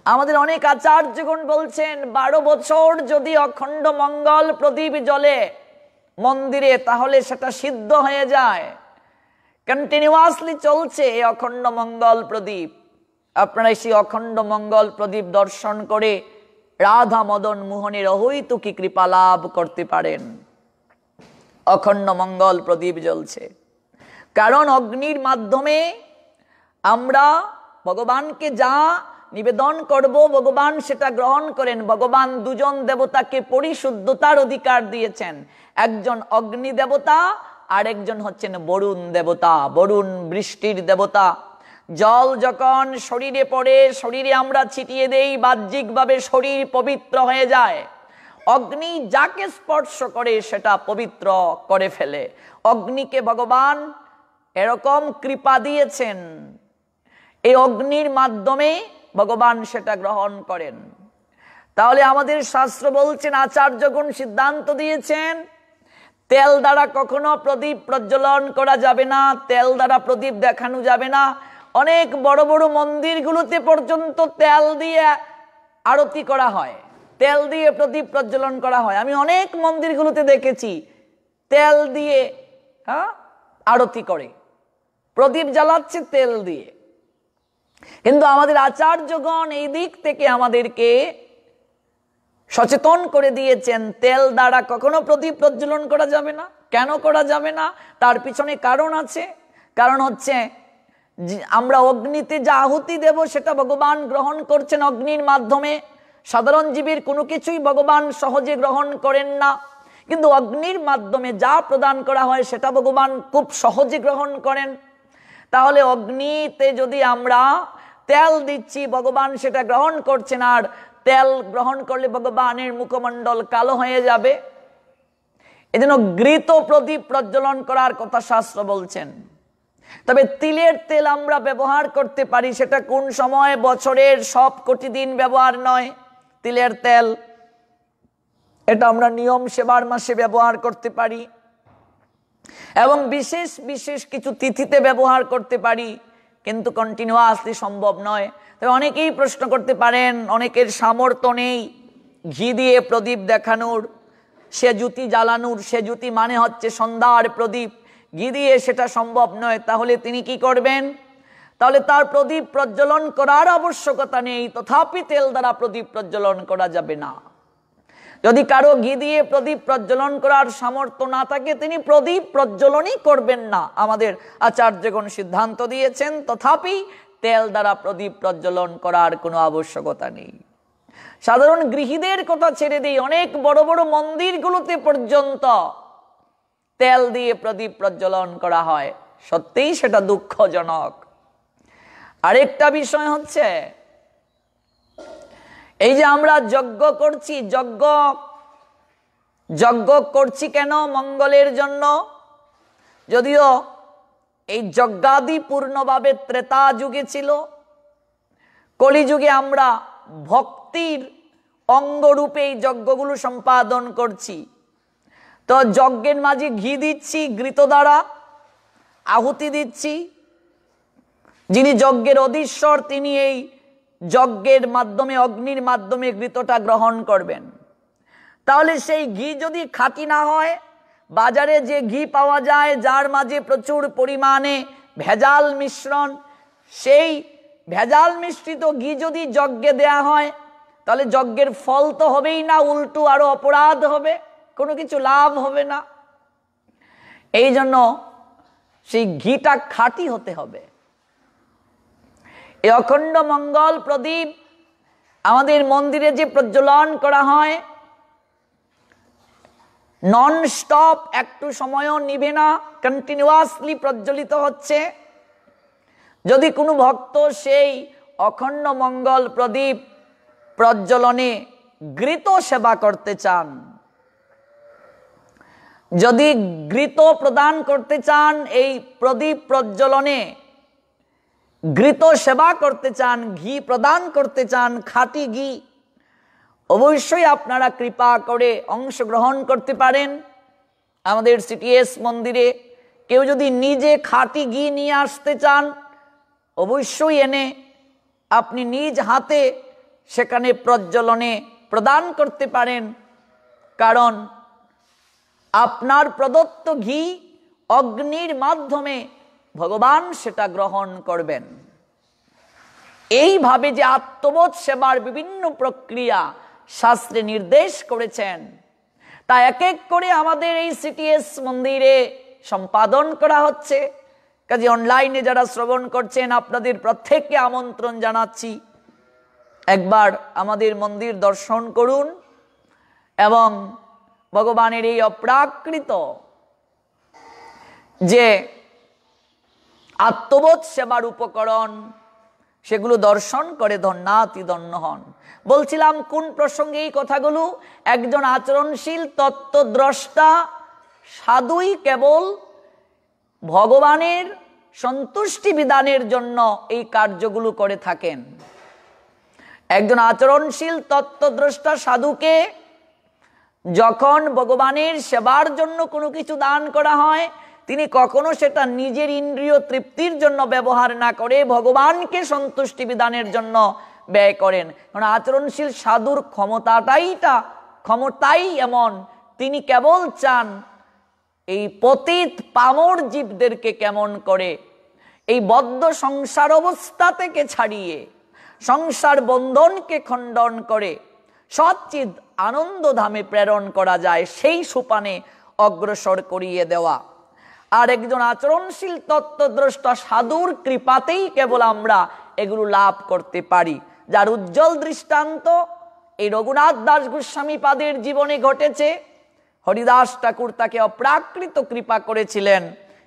আমাদের অনেক আচার্যগণ বলছেন 12 বছর যদি অখণ্ড মঙ্গল প্রদীপ জ্বলে মন্দিরে তাহলে সেটা সিদ্ধ হয়ে যায়। কন্টিনিউয়াসলি চলছে এই অখণ্ড মঙ্গল প্রদীপ। আপনারা সেই অখণ্ড মঙ্গল প্রদীপ দর্শন করে রাধা মদন মোহনের অহৈতুকী কৃপা লাভ করতে পারেন। অখণ্ড মঙ্গল প্রদীপ জ্বলছে কারণ অগ্নির মাধ্যমে আমরা ভগবানকে যা নিবেদন করব ভগবান সেটা গ্রহণ করেন। ভগবান দুজন দেবতাকে পরিশুদ্ধতার অধিকার দিয়েছেন, একজন অগ্নি দেবতা আর একজন হচ্ছেন বরুণ দেবতা। বরুণ বৃষ্টির দেবতা। জল যখন শরীরে পড়ে, শরীরে আমরা ছিটিয়ে দেই, বাহ্যিকভাবে শরীর পবিত্র হয়ে যায়। অগ্নি যাকে স্পর্শ করে সেটা পবিত্র করে ফেলে। অগ্নিকে ভগবান এরকম কৃপা দিয়েছেন, এই অগ্নির মাধ্যমে ভগবান সেটা গ্রহণ করেন। তাহলে আমাদের শাস্ত্র বলছেন, আচার্যগণ সিদ্ধান্ত দিয়েছেন, তেল দ্বারা কখনো প্রদীপ প্রজ্বলন করা যাবে না, তেল দ্বারা প্রদীপ দেখানো যাবে না। অনেক বড় বড় মন্দিরগুলোতে পর্যন্ত তেল দিয়ে আরতি করা হয়, তেল দিয়ে প্রদীপ প্রজ্বলন করা হয়। আমি অনেক মন্দিরগুলোতে দেখেছি তেল দিয়ে আরতি করে, প্রদীপ জ্বালাচ্ছে তেল দিয়ে। কিন্তু আমাদের আচার্যগণ এই দিক থেকে আমাদেরকে সচেতন করে দিয়েছেন, তেল দ্বারা কখনো প্রদীপ প্রজ্বলন করা যাবে না। কেন করা যাবে না? তার পিছনে কারণ আছে। কারণ হচ্ছে আমরা অগ্নিতে যা আহুতি দেব সেটা ভগবান গ্রহণ করছেন অগ্নির মাধ্যমে। সাধারণ জীবের কোনো কিছুই ভগবান সহজে গ্রহণ করেন না, কিন্তু অগ্নির মাধ্যমে যা প্রদান করা হয় সেটা ভগবান খুব সহজে গ্রহণ করেন। তাহলে অগ্নিতে যদি আমরা তেল দিচ্ছি, ভগবান সেটা গ্রহণ করছেন, আর তেল গ্রহণ করলে ভগবানের মুখমণ্ডল কালো হয়ে যাবে। এজন্য ঘৃত প্রদীপ প্রজ্বলন করার কথা শাস্ত্র বলছেন। তবে তিলের তেল আমরা ব্যবহার করতে পারি, সেটা কোন সময়, বছরের সব কোটি দিন ব্যবহার নয়। তিলের তেল এটা আমরা নিয়ম সেবার মাসে ব্যবহার করতে পারি, এবং বিশেষ বিশেষ কিছু তিথিতে ব্যবহার করতে পারি, কিন্তু কন্টিনিউয়াসলি সম্ভব নয়। তবে অনেকেই প্রশ্ন করতে পারেন, অনেকের সামর্থ্য নেই ঘি দিয়ে প্রদীপ দেখানোর, সে জ্যোতি জ্বালানোর। সে জ্যোতি মানে হচ্ছে সন্ধ্যার প্রদীপ, ঘি দিয়ে সেটা সম্ভব নয়। তাহলে তিনি কি করবেন? তাহলে তার প্রদীপ প্রজ্বলন করার আবশ্যকতা নেই, তথাপি তেল দ্বারা প্রদীপ প্রজ্বলন করা যাবে না। যদি কারো ঘি দিয়ে প্রদীপ প্রজ্বলন করার সামর্থ্য না থাকে, তিনি প্রদীপ প্রজ্বলনই করবেন না। আমাদের আচার্যগণ সিদ্ধান্ত দিয়েছেন, তথাপি তেল দ্বারা প্রদীপ প্রজ্বলন করার কোনো আবশ্যকতা নেই। সাধারণ গৃহীদের কথা ছেড়ে দিই, অনেক বড় বড় মন্দিরগুলোতে পর্যন্ত তেল দিয়ে প্রদীপ প্রজ্বলন করা হয়। সত্যিই সেটা দুঃখজনক। আরেকটা বিষয় হচ্ছে, এই যে আমরা যজ্ঞ করছি, যজ্ঞ করছি কেন? মঙ্গলের জন্য। যদিও এই যজ্ঞাদি পূর্ণভাবে ত্রেতা যুগে ছিল, কলিযুগে আমরা ভক্তির অঙ্গরূপে এই যজ্ঞগুলো সম্পাদন করছি। তো যজ্ঞের মাঝে ঘি দিচ্ছি, ঘৃত দ্বারা আহুতি দিচ্ছি। যিনি যজ্ঞের অধীশ্বর তিনি এই যজ্ঞের মাধ্যমে, অগ্নির মাধ্যমে ঘৃতটা গ্রহণ করবেন। তাহলে সেই ঘি যদি খাঁটি না হয়, বাজারে যে ঘি পাওয়া যায় যার মাঝে প্রচুর পরিমাণে ভেজাল মিশ্রণ, সেই ভেজাল মিশ্রিত ঘি যদি যজ্ঞে দেয়া হয়, তাহলে যজ্ঞের ফল তো হবেই না, উল্টো আরো অপরাধ হবে, কোনো কিছু লাভ হবে না। এই জন্য সেই ঘিটা খাঁটি হতে হবে। এই অখণ্ড মঙ্গল প্রদীপ আমাদের মন্দিরে যে প্রজ্বলন করা হয়, নন স্টপ, একটু সময়ও নিভে না, কন্টিনিউয়াসলি প্রজ্বলিত হচ্ছে। যদি কোনো ভক্ত সেই অখণ্ড মঙ্গল প্রদীপ প্রজ্বলনে ঘৃত সেবা করতে চান, যদি ঘৃত প্রদান করতে চান, এই প্রদীপ প্রজ্বলনে ঘৃত সেবা করতে চান, ঘি প্রদান করতে চান, খাঁটি ঘি, অবশ্যই আপনারা কৃপা করে অংশগ্রহণ করতে পারেন আমাদের সিটিএস মন্দিরে। কেউ যদি নিজে খাঁটি ঘি নিয়ে আসতে চান, অবশ্যই এনে আপনি নিজ হাতে সেখানে প্রজ্বলনে প্রদান করতে পারেন, কারণ আপনার প্রদত্ত ঘি অগ্নির মাধ্যমে ভগবান সেটা গ্রহণ করবেন। এইভাবে যে আত্মবোধ সেবার বিভিন্ন প্রক্রিয়া শাস্ত্রে নির্দেশ করেছেন, তা এক এক করে আমাদের এই সিটিএস মন্দিরে সম্পাদন করা হচ্ছে। কাজে অনলাইনে যারা শ্রবণ করছেন, আপনাদের প্রত্যেককে আমন্ত্রণ জানাচ্ছি, একবার আমাদের মন্দির দর্শন করুন এবং ভগবানের এই অপ্রাকৃত যে আত্মবোধ সেবার উপকরণ, সেগুলো দর্শন করে ধন্যাতি ধন্য হন। বলছিলাম কোন প্রসঙ্গে এই কথাগুলো? একজন আচরণশীল তত্ত্বদ্রষ্টা সাধুই কেবল ভগবানের সন্তুষ্টি বিধানের জন্য এই কার্যগুলো করে থাকেন। একজন আচরণশীল তত্ত্বদ্রষ্টা সাধুকে যখন ভগবানের সেবার জন্য কোনো কিছু দান করা হয়, তিনি কখনো সেটা নিজের ইন্দ্রিয় তৃপ্তির জন্য ব্যবহার না করে ভগবানকে সন্তুষ্টি বিধানের জন্য ব্যয় করেন। কারণ আচরণশীল সাধুর ক্ষমতাই এমন, তিনি কেবল চান এই পতিত পামর জীবদেরকে কেমন করে এই বদ্ধ সংসার অবস্থা থেকে ছাড়িয়ে, সংসার বন্ধনকে খণ্ডন করে সচ্চিদ আনন্দ ধামে প্রেরণ করা যায়, সেই সোপানে অগ্রসর করিয়ে দেওয়া। আর একজন আচরণশীল তত্ত্বদ্রষ্টা সাধুর কৃপাতেই কেবল আমরা এগুলো লাভ করতে পারি, যার উজ্জ্বল দৃষ্টান্ত এই রঘুনাথ দাস গোস্বামী পাদের জীবনে ঘটেছে। হরিদাস ঠাকুর তাকে অপ্রাকৃত কৃপা করেছিলেন,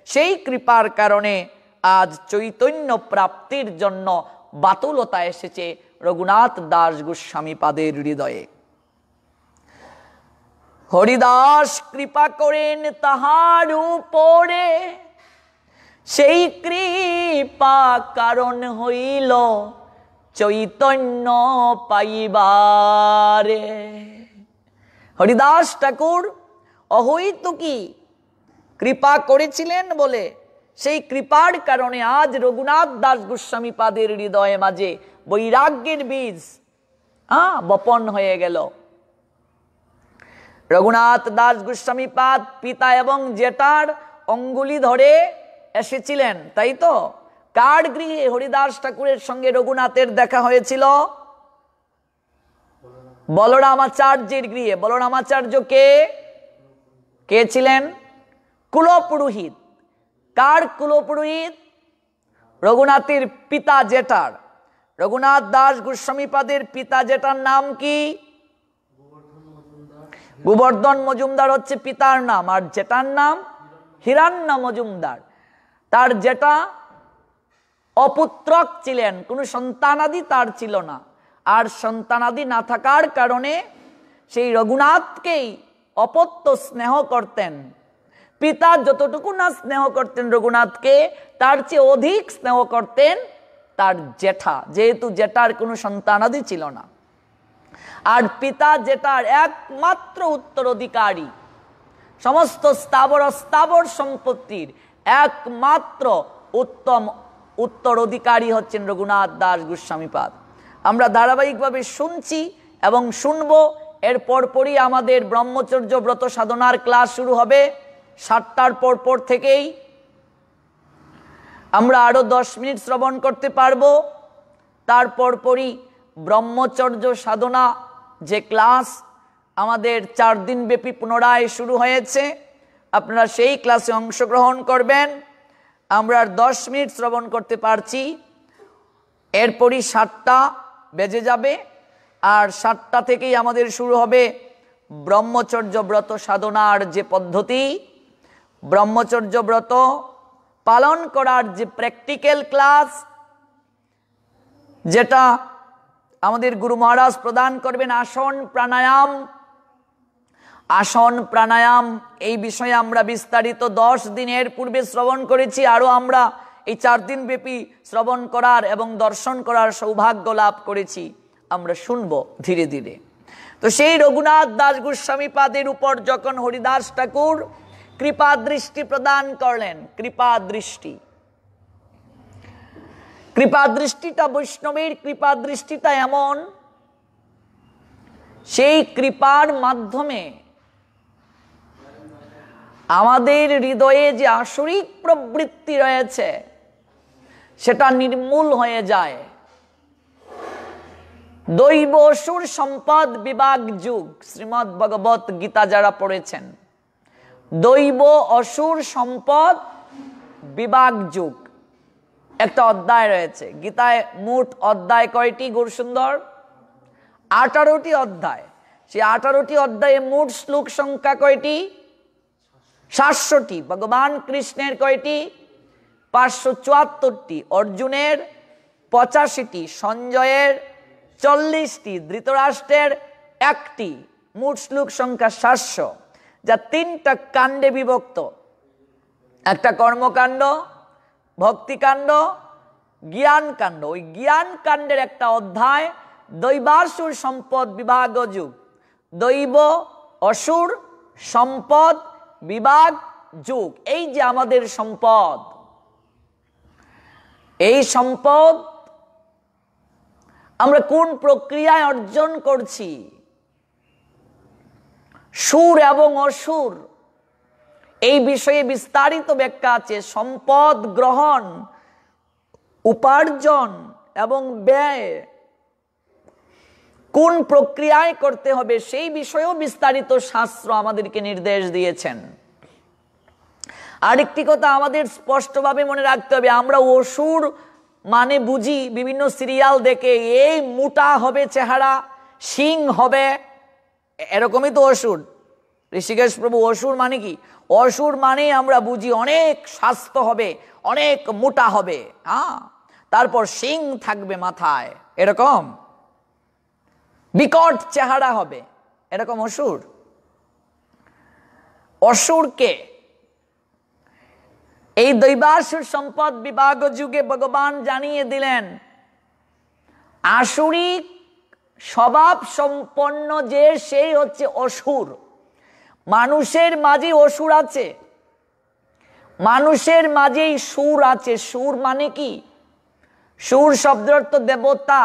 সেই কৃপার কারণে আজ চৈতন্য প্রাপ্তির জন্য বাতুলতা এসেছে রঘুনাথ দাস গোস্বামী পাদের হৃদয়ে। হরিদাস কৃপা করেন তাহার উপরে, সেই কৃপা কারণ হইল চৈতন্য পাইবারে। হরিদাস ঠাকুর অহৈতুকী কৃপা করেছিলেন বলে সেই কৃপার কারণে আজ রঘুনাথ দাস গোস্বামী পাদের হৃদয়ে মাঝে বৈরাগ্যের বীজ বপন হয়ে গেল। রঘুনাথ দাস গোস্বামী পাদ পিতা এবং জেঠার অঙ্গুলি ধরে এসেছিলেন, তাই তো? কার গৃহে হরিদাস ঠাকুরের সঙ্গে রঘুনাথের দেখা হয়েছিল? বলরামাচার্যের গৃহে। বলরামাচার্য কে ছিলেন? কুলপুরোহিত। কার কুলপুরোহিত? রঘুনাথের পিতা জেঠার। রঘুনাথ দাস গোস্বামীপাদের পিতা, যেটার নাম কি? গোবর্ধন মজুমদার হচ্ছে পিতার নাম, আর যেটার নাম হিরান্ন মজুমদার। তার যেটা অপুত্রক ছিলেন, কোনো সন্তানাদি তার ছিল না, আর সন্তানাদি না থাকার কারণে সেই রঘুনাথকেই অপত্য স্নেহ করতেন। পিতা যতটুকু না স্নেহ করতেন রঘুনাথকে, তার চেয়ে অধিক স্নেহ করতেন তার জেঠা, যেহেতু জেঠার কোনো সন্তানাদি ছিল না। আর পিতা জেঠার একমাত্র উত্তরাধিকারী, সমস্ত স্থাবর অস্থাবর সম্পত্তির একমাত্র উত্তম উত্তরাধিকারী হচ্ছেন রঘুনাথ দাস গোস্বামীপাদ। আমরা ধারাবাহিকভাবে শুনছি এবং শুনবো। এর পরপরই আমাদের ব্রহ্মচর্য ব্রত সাধনার ক্লাস শুরু হবে 7টার পর থেকেই। আমরা আরো 10 মিনিট শ্রবণ করতে পারবো। তারপরই ব্রহ্মচর্য সাধনা যে ক্লাস আমাদের 4 দিন ব্যাপী পুনরায় শুরু হয়েছে, আপনারা সেই ক্লাসে অংশগ্রহণ করবেন। আমরা 10 মিনিট শ্রবণ করতে পারছি, এরপরই 7টা বেজে যাবে, আর 7টা থেকেই আমাদের শুরু হবে ব্রহ্মচর্য ব্রত সাধনার যে পদ্ধতি, ব্রহ্মচর্য ব্রত পালন করার যে প্র্যাকটিক্যাল ক্লাস, যেটা আমাদের গুরু মহারাজ প্রদান করবেন। আসন প্রাণায়াম, আসন প্রাণায়াম এই বিষয়ে আমরা বিস্তারিত 10 দিনের পূর্বে শ্রবণ করেছি। আরো আমরা এই 4 দিন ব্যাপী শ্রবণ করার এবং দর্শন করার সৌভাগ্য লাভ করেছি। আমরা শুনবো ধীরে ধীরে। তো সেই রঘুনাথ দাস গোস্বামীপাদের উপর যখন হরিদাস ঠাকুর কৃপা দৃষ্টি প্রদান করলেন, কৃপা দৃষ্টি, কৃপা দৃষ্টিটা বৈষ্ণবের কৃপা দৃষ্টিটা এমন, সেই কৃপার মাধ্যমে আমাদের হৃদয়ে যে আসরিক প্রবৃত্তি রয়েছে সেটা নির্মূল হয়ে যায়। দৈব অসুর সম্পদ বিভাগ যুগ, শ্রীমদ্ ভগবত গীতা যারা পড়েছেন, দৈব অসুর সম্পদ বিভাগ যুগ একটা অধ্যায় রয়েছে। গীতায় মোট অধ্যায় কয়টি গৌরসুন্দর? 18টি অধ্যায়। সেই 18টি অধ্যায়ে মোট শ্লোক সংখ্যা কয়টি? 700টি। ভগবান কৃষ্ণের কয়টি? 574টি। অর্জুনের 85টি, সঞ্জয়ের 40টি, ধৃতরাষ্ট্রের 1টি। মোট শ্লোক সংখ্যা 700, যা 3টা কাণ্ডে বিভক্ত। একটা কর্মকাণ্ড, ভক্তিকাণ্ড, জ্ঞান কাণ্ড। ওই জ্ঞান কাণ্ডের একটা অধ্যায় দৈবাসুর সম্পদ বিভাগ যুগ। দৈব অসুর সম্পদ বিভাগ যুগ, এই যে আমাদের সম্পদ, এই সম্পদ আমরা কোন প্রক্রিয়ায় অর্জন করছি? সুর এবং অসুর এই বিষয়ে বিস্তারিত ব্যাখ্যা আছে। সম্পদ গ্রহণ, উপার্জন এবং ব্যয় কোন প্রক্রিয়ায় করতে হবে সেই বিষয়েও বিস্তারিত শাস্ত্র আমাদেরকে নির্দেশ দিয়েছেন। আরেকটি কথা আমাদের স্পষ্টভাবে মনে রাখতে হবে, আমরা অসুর মানে বুঝি বিভিন্ন সিরিয়াল দেখে, এই মোটা হবে চেহারা, শিং হবে, এরকমই তো অসুর। ঋষিকেশ প্রভু অসুর মানে কি? অসুর মানে আমরা বুঝি অনেক স্বাস্থ্য হবে, অনেক মোটা হবে, তারপর শিং থাকবে মাথায়, এরকম বিকট চেহারা হবে, এরকম অসুর। অসুরকে এই দৈবাসুর সম্পদ বিভাগ যুগে ভগবান জানিয়ে দিলেন, আসুরিক স্বভাব সম্পন্ন যে সেই হচ্ছে অসুর। মানুষের মাঝে অসুর আছে, মানুষের মাঝেই সুর আছে। সুর মানে কি? সুর শব্দের অর্থ দেবতা।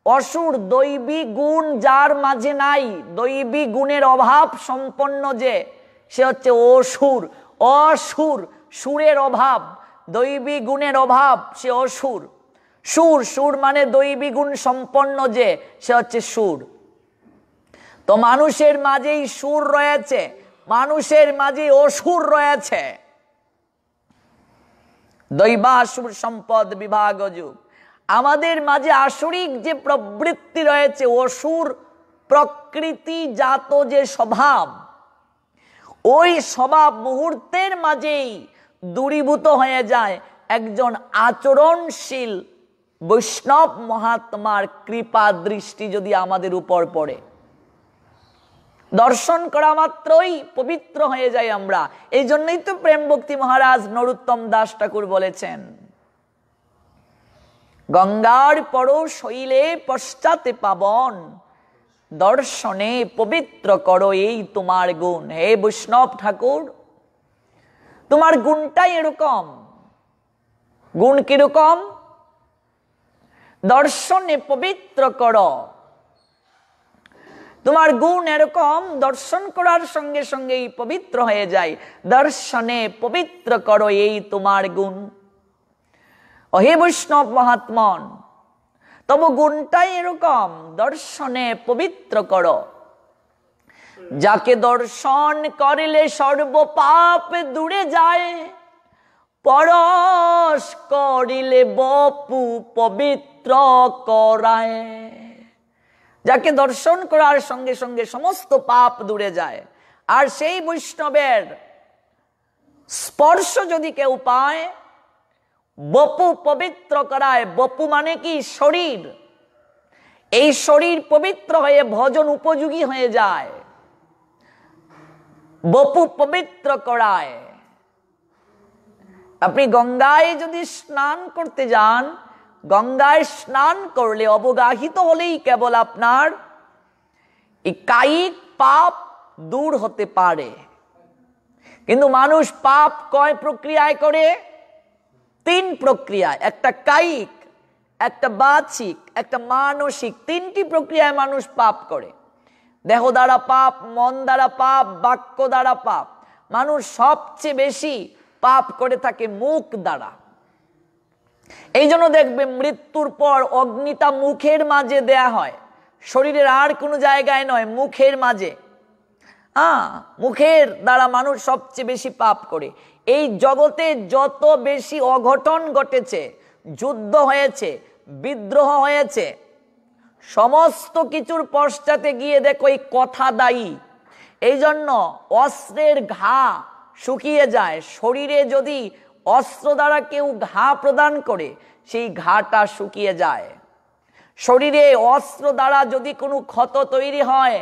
অসুর দৈবী গুণ যার মাঝে নাই, দৈবী গুণের অভাব সম্পন্ন যে, সে হচ্ছে অসুর। অসুর, সুরের অভাব, দৈবী গুণের অভাব, সে অসুর। সুর, সুর মানে দৈবী গুণ সম্পন্ন যে, সে হচ্ছে সুর। তো মানুষের মাঝেই সুর রয়েছে, মানুষের মাঝে অসুর রয়েছে। দৈবাসুর সম্পদ বিভাগ যুগ। আমাদের মাঝে আসরিক যে প্রবৃত্তি রয়েছে, অসুর প্রকৃতি জাত যে স্বভাব, ওই স্বভাব মুহূর্তের মাঝেই দূরীভূত হয়ে যায় একজন আচরণশীল বৈষ্ণব মহাত্মার কৃপা দৃষ্টি যদি আমাদের উপর পড়ে। দর্শন করা মাত্রই পবিত্র হয়ে যায় আমরা। এই জন্যই তো প্রেম ভক্তি মহারাজ নরোত্তম দাস ঠাকুর বলেছেন, গঙ্গার পর শৈলে পশ্চাতে পাবন, দর্শনে পবিত্র করো এই তোমার গুণ। হে বৈষ্ণব ঠাকুর, তোমার গুণটাই এরকম। গুণ কিরকম? দর্শনে পবিত্র করো। তোমার গুণ এরকম, দর্শন করার সঙ্গে সঙ্গেই পবিত্র হয়ে যায়। দর্শনে পবিত্র করো এই তোমার গুণ। হে বৈষ্ণব মহাত্মন, তব গুণটাই এরকম, দর্শনে পবিত্র করো। যাকে দর্শন করিলে সর্ব পাপ দূরে যায়, পরশ করিলে বপু পবিত্র করায়। যাকে দর্শন করার সঙ্গে সঙ্গে সমস্ত পাপ দূরে যায়। আর সেই বৈষ্ণবের স্পর্শ যদি কেউ পায়, বপু পবিত্র করায়। বপু মানে কি? শরীর। এই শরীর পবিত্র হয়ে ভজন উপযোগী হয়ে যায়। বপু পবিত্র করায়। আপনি গঙ্গায় যদি স্নান করতে যান, গঙ্গায় স্নান করলে অবগাহিত হলেই কেবল আপনার এই কায়িক পাপ দূর হতে পারে। কিন্তু মানুষ পাপ কয় প্রক্রিয়ায় করে? 3 প্রক্রিয়ায়। একটা কায়িক, একটা বাচিক, একটা মানসিক। 3টি প্রক্রিয়ায় মানুষ পাপ করে। দেহ দ্বারা পাপ, মন দ্বারা পাপ, বাক্য দ্বারা পাপ। মানুষ সবচেয়ে বেশি পাপ করে থাকে মুখ দ্বারা। এই জন্য দেখবে মৃত্যুর পর অগ্নিটা মুখের মাঝে দেয়া হয়, শরীরের আর কোনো জায়গায় নয়, মুখের মাঝে। মুখের দ্বারা মানুষ সবচেয়ে বেশি পাপ করে। এই জগতে যত বেশি অঘটন ঘটেছে, যুদ্ধ হয়েছে, বিদ্রোহ হয়েছে, সমস্ত কিছুর পশ্চাতে গিয়ে দেখো এই কথা দায়ী। এই জন্য অস্ত্রের ঘা শুকিয়ে যায়। শরীরে যদি অস্ত্র দ্বারা কেউ ঘা প্রদান করে, সেই ঘাটা শুকিয়ে যায়। শরীরে অস্ত্র দ্বারা যদি কোনো ক্ষত তৈরি হয়,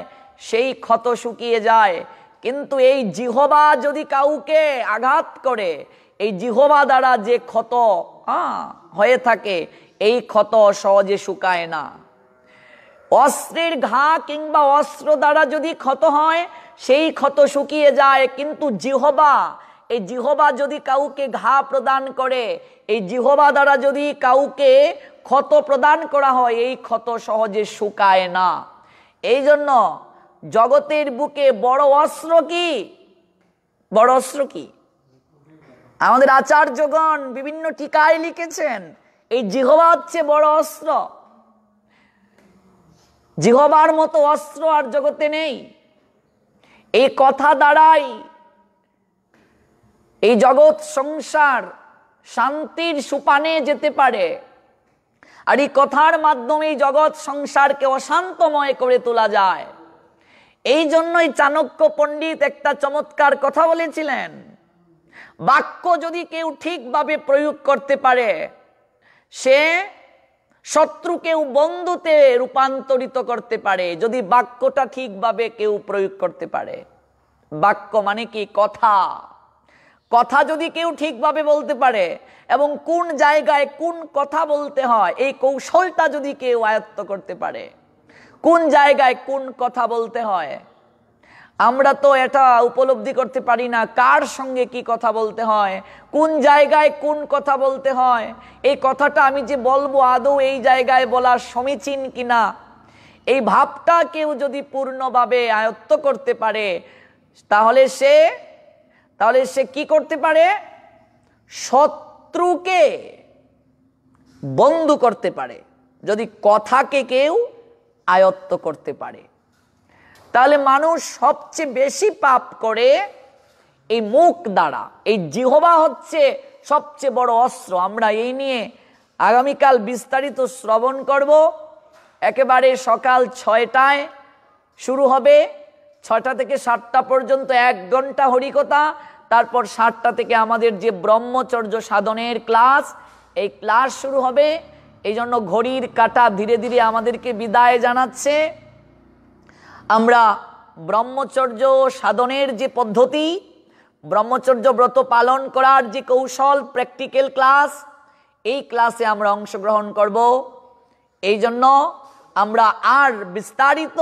সেই ক্ষত শুকিয়ে যায়। কিন্তু এই জিহ্বা যদি কাউকে আঘাত করে, এই জিহ্বা দ্বারা যে ক্ষত হয়ে থাকে, এই ক্ষত সহজে শুকায় না। অস্ত্রের ঘা কিংবা অস্ত্র দ্বারা যদি ক্ষত হয়, সেই ক্ষত শুকিয়ে যায়। কিন্তু জিহ্বা, এই জিহ্বা যদি কাউকে ঘা প্রদান করে, এই জিহ্বা দ্বারা যদি কাউকে ক্ষত প্রদান করা হয়, এই ক্ষত সহজে শুকায় না। এই জন্য জগতের বুকে বড় অস্ত্র কি? বড় অস্ত্র কি? আমাদের আচার্যগণ বিভিন্ন টিকায় লিখেছেন, এই জিহ্বা হচ্ছে বড় অস্ত্র। জিহ্বার মতো অস্ত্র আর জগতে নেই। এই কথা দ্বারাই এই জগৎ সংসার শান্তির সোপানে যেতে পারে। আর এই কথার মাধ্যমে জগৎ সংসারকে অশান্তময় করে তোলা যায়। এই জন্যই চাণক্য পণ্ডিত একটা চমৎকার কথা বলেছিলেন, বাক্য যদি কেউ ঠিকভাবে প্রয়োগ করতে পারে, সে শত্রুকেও বন্ধুতে রূপান্তরিত করতে পারে। যদি বাক্যটা ঠিকভাবে কেউ প্রয়োগ করতে পারে। বাক্য মানে কি? কথা। কথা যদি কেউ ঠিকভাবে বলতে পারে এবং কোন জায়গায় কোন কথা বলতে হয়, এই কৌশলটা যদি কেউ আয়ত্ত করতে পারে, কোন জায়গায় কোন কথা বলতে হয়। আমরা তো এটা উপলব্ধি করতে পারি না, কার সঙ্গে কি কথা বলতে হয়, কোন জায়গায় কোন কথা বলতে হয়। এই কথাটা আমি যে বলবো আদৌ এই জায়গায় বলা সমীচীন কিনা, এই ভাবটা কেউ যদি পূর্ণভাবে আয়ত্ত করতে পারে, তাহলে সে কি করতে পারে? শত্রুকে বন্ধু করতে পারে। যদি কথাকে কেউ আয়ত্ত করতে পারে, তাহলে মানুষ সবচেয়ে বেশি পাপ করে এই মুখ দ্বারা। এই জিহ্বা হচ্ছে সবচেয়ে বড় অস্ত্র। আমরা এই নিয়ে আগামীকাল বিস্তারিত শ্রবণ করব। একেবারে সকাল 6টায় শুরু হবে, 6টা থেকে 7টা পর্যন্ত 1 ঘন্টা হরিকথা। তারপর 7টা থেকে আমাদের যে ব্রহ্মচর্য সাধনের ক্লাস, এই ক্লাস শুরু হবে। এই জন্য ঘড়ির কাঁটা ধীরে ধীরে আমাদেরকে বিদায় জানাচ্ছে। আমরা ব্রহ্মচর্য সাধনের যে পদ্ধতি, ব্রহ্মচর্য ব্রত পালন করার যে কৌশল, প্র্যাকটিক্যাল ক্লাস, এই ক্লাসে আমরা অংশগ্রহণ করব। এই জন্য আমরা আর বিস্তারিত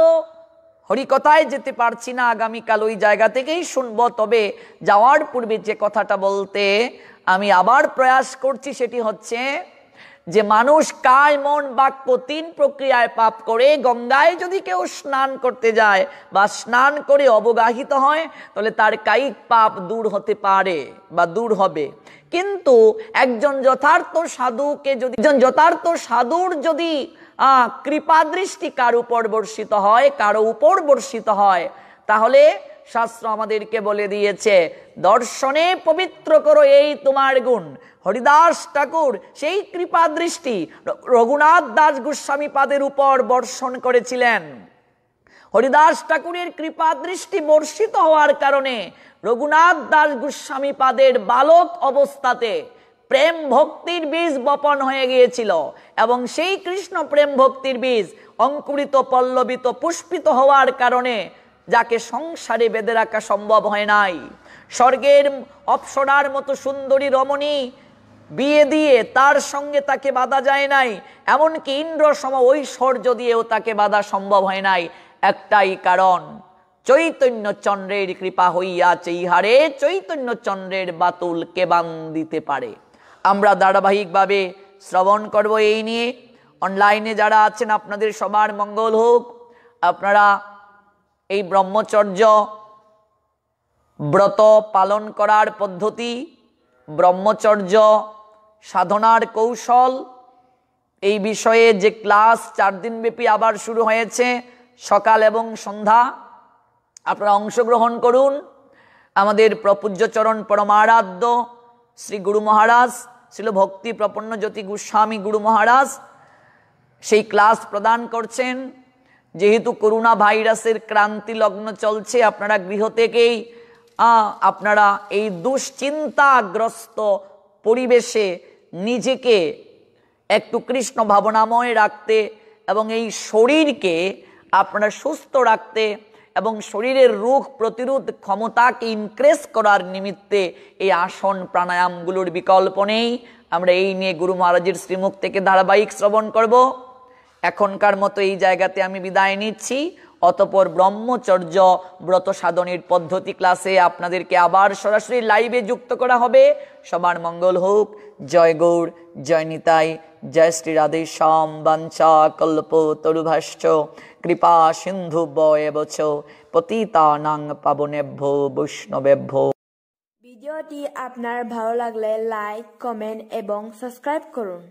হরিকথায় যেতে পারছি না, আগামীকাল ওই জায়গা থেকেই শুনব। তবে যাওয়ার পূর্বে যে কথাটা বলতে আমি আবার প্রয়াস করছি, সেটি হচ্ছে যে মানুষ কায় মন বাক্য 3 প্রক্রিয়ায় পাপ করে। গঙ্গায় যদি কেউ স্নান করতে যায় বা স্নান করে অবগাহিত হয়, তাহলে তার কায়িক পাপ দূর হতে পারে বা দূর হবে। কিন্তু একজন যথার্থ সাধুর যদি কৃপা দৃষ্টি কার উপর বর্ষিত হয়, কারো উপর বর্ষিত হয়, তাহলে শাস্ত্র আমাদেরকে বলে দিয়েছে, দর্শনে পবিত্র করো এই তোমার গুণ। হরিদাস ঠাকুর সেই কৃপা দৃষ্টি রঘুনাথ দাস গোস্বামী পাদের উপর বর্ষণ করেছিলেন। হরিদাস ঠাকুরের কৃপা দৃষ্টি বর্ষিত হওয়ার কারণে রঘুনাথ দাস গোস্বামী পাদের বালক অবস্থাতে প্রেম ভক্তির বীজ বপন হয়ে গিয়েছিল, এবং সেই কৃষ্ণ প্রেম ভক্তির বীজ অঙ্কুরিত, পল্লবিত, পুষ্পিত হওয়ার কারণে যাকে সংসারে বেঁধে রাখা সম্ভব হয় নাই, স্বর্গের অপ্সরার মতো সুন্দরী রমণী বিয়ে দিয়ে তার সঙ্গে তাকে বাঁধা যায় নাই, এমনকি ইন্দ্র সম ঐশ্বর্য দিয়েও তাকে বাঁধা সম্ভব হয় নাই। একটাই কারণ, চৈতন্য চন্দ্রের কৃপা হইয়াছে ইহারে, চৈতন্য চন্দ্রের বাতুল কে বান্ধিতে পারে। আমরা ধারাবাহিকভাবে শ্রবণ করব এই নিয়ে। অনলাইনে যারা আছেন, আপনাদের সবার মঙ্গল হোক। আপনারা এই ব্রহ্মচর্য ব্রত পালন করার পদ্ধতি, ব্রহ্মচর্য সাধনার কৌশল, এই বিষয়ে যে ক্লাস 4 দিন ব্যাপী আবার শুরু হয়েছে, সকাল এবং সন্ধ্যা, আপনারা অংশগ্রহণ করুন। আমাদের প্রপূজ্য চরণ পরমারাধ্য শ্রী গুরু মহারাজ, শ্রীল ভক্তি প্রপন্ন জ্যোতি গোস্বামী গুরু মহারাজ সেই ক্লাস প্রদান করছেন। যেহেতু করোনা ভাইরাসের ক্রান্তি লগ্ন চলছে, আপনারা গৃহ থেকেই আপনারা এই দুশ্চিন্তাগ্রস্ত পরিবেশে নিজেকে একটু কৃষ্ণ ভাবনাময় রাখতে এবং এই শরীরকে আপনারা সুস্থ রাখতে এবং শরীরের রোগ প্রতিরোধ ক্ষমতাকে ইনক্রিজ করার নিমিত্তে এই আসন প্রাণায়ামগুলোর বিকল্প নেই। আমরা এই নিয়ে গুরু মহারাজের শ্রীমুখ থেকে ধারাবাহিক শ্রবণ করব। এখনকার মতো এই জায়গাতে আমি বিদায় নিচ্ছি। অতঃপর ব্রহ্মচর্য ব্রত সাধনের পদ্ধতি ক্লাসে আপনাদেরকে আবার সরাসরি লাইভে যুক্ত করা হবে। সবার মঙ্গল হোক। জয় গৌর, জয় নিতাই, জয় শ্রী রাধে শ্যাম। বাঞ্ছা কল্প তরুভাষ্য কৃপা সিন্ধু বয়বচ পতিতানাং পাবনেভ্যো বৈষ্ণবেভ্যো। ভিডিওটি আপনার ভালো লাগলে লাইক, কমেন্ট এবং সাবস্ক্রাইব করুন।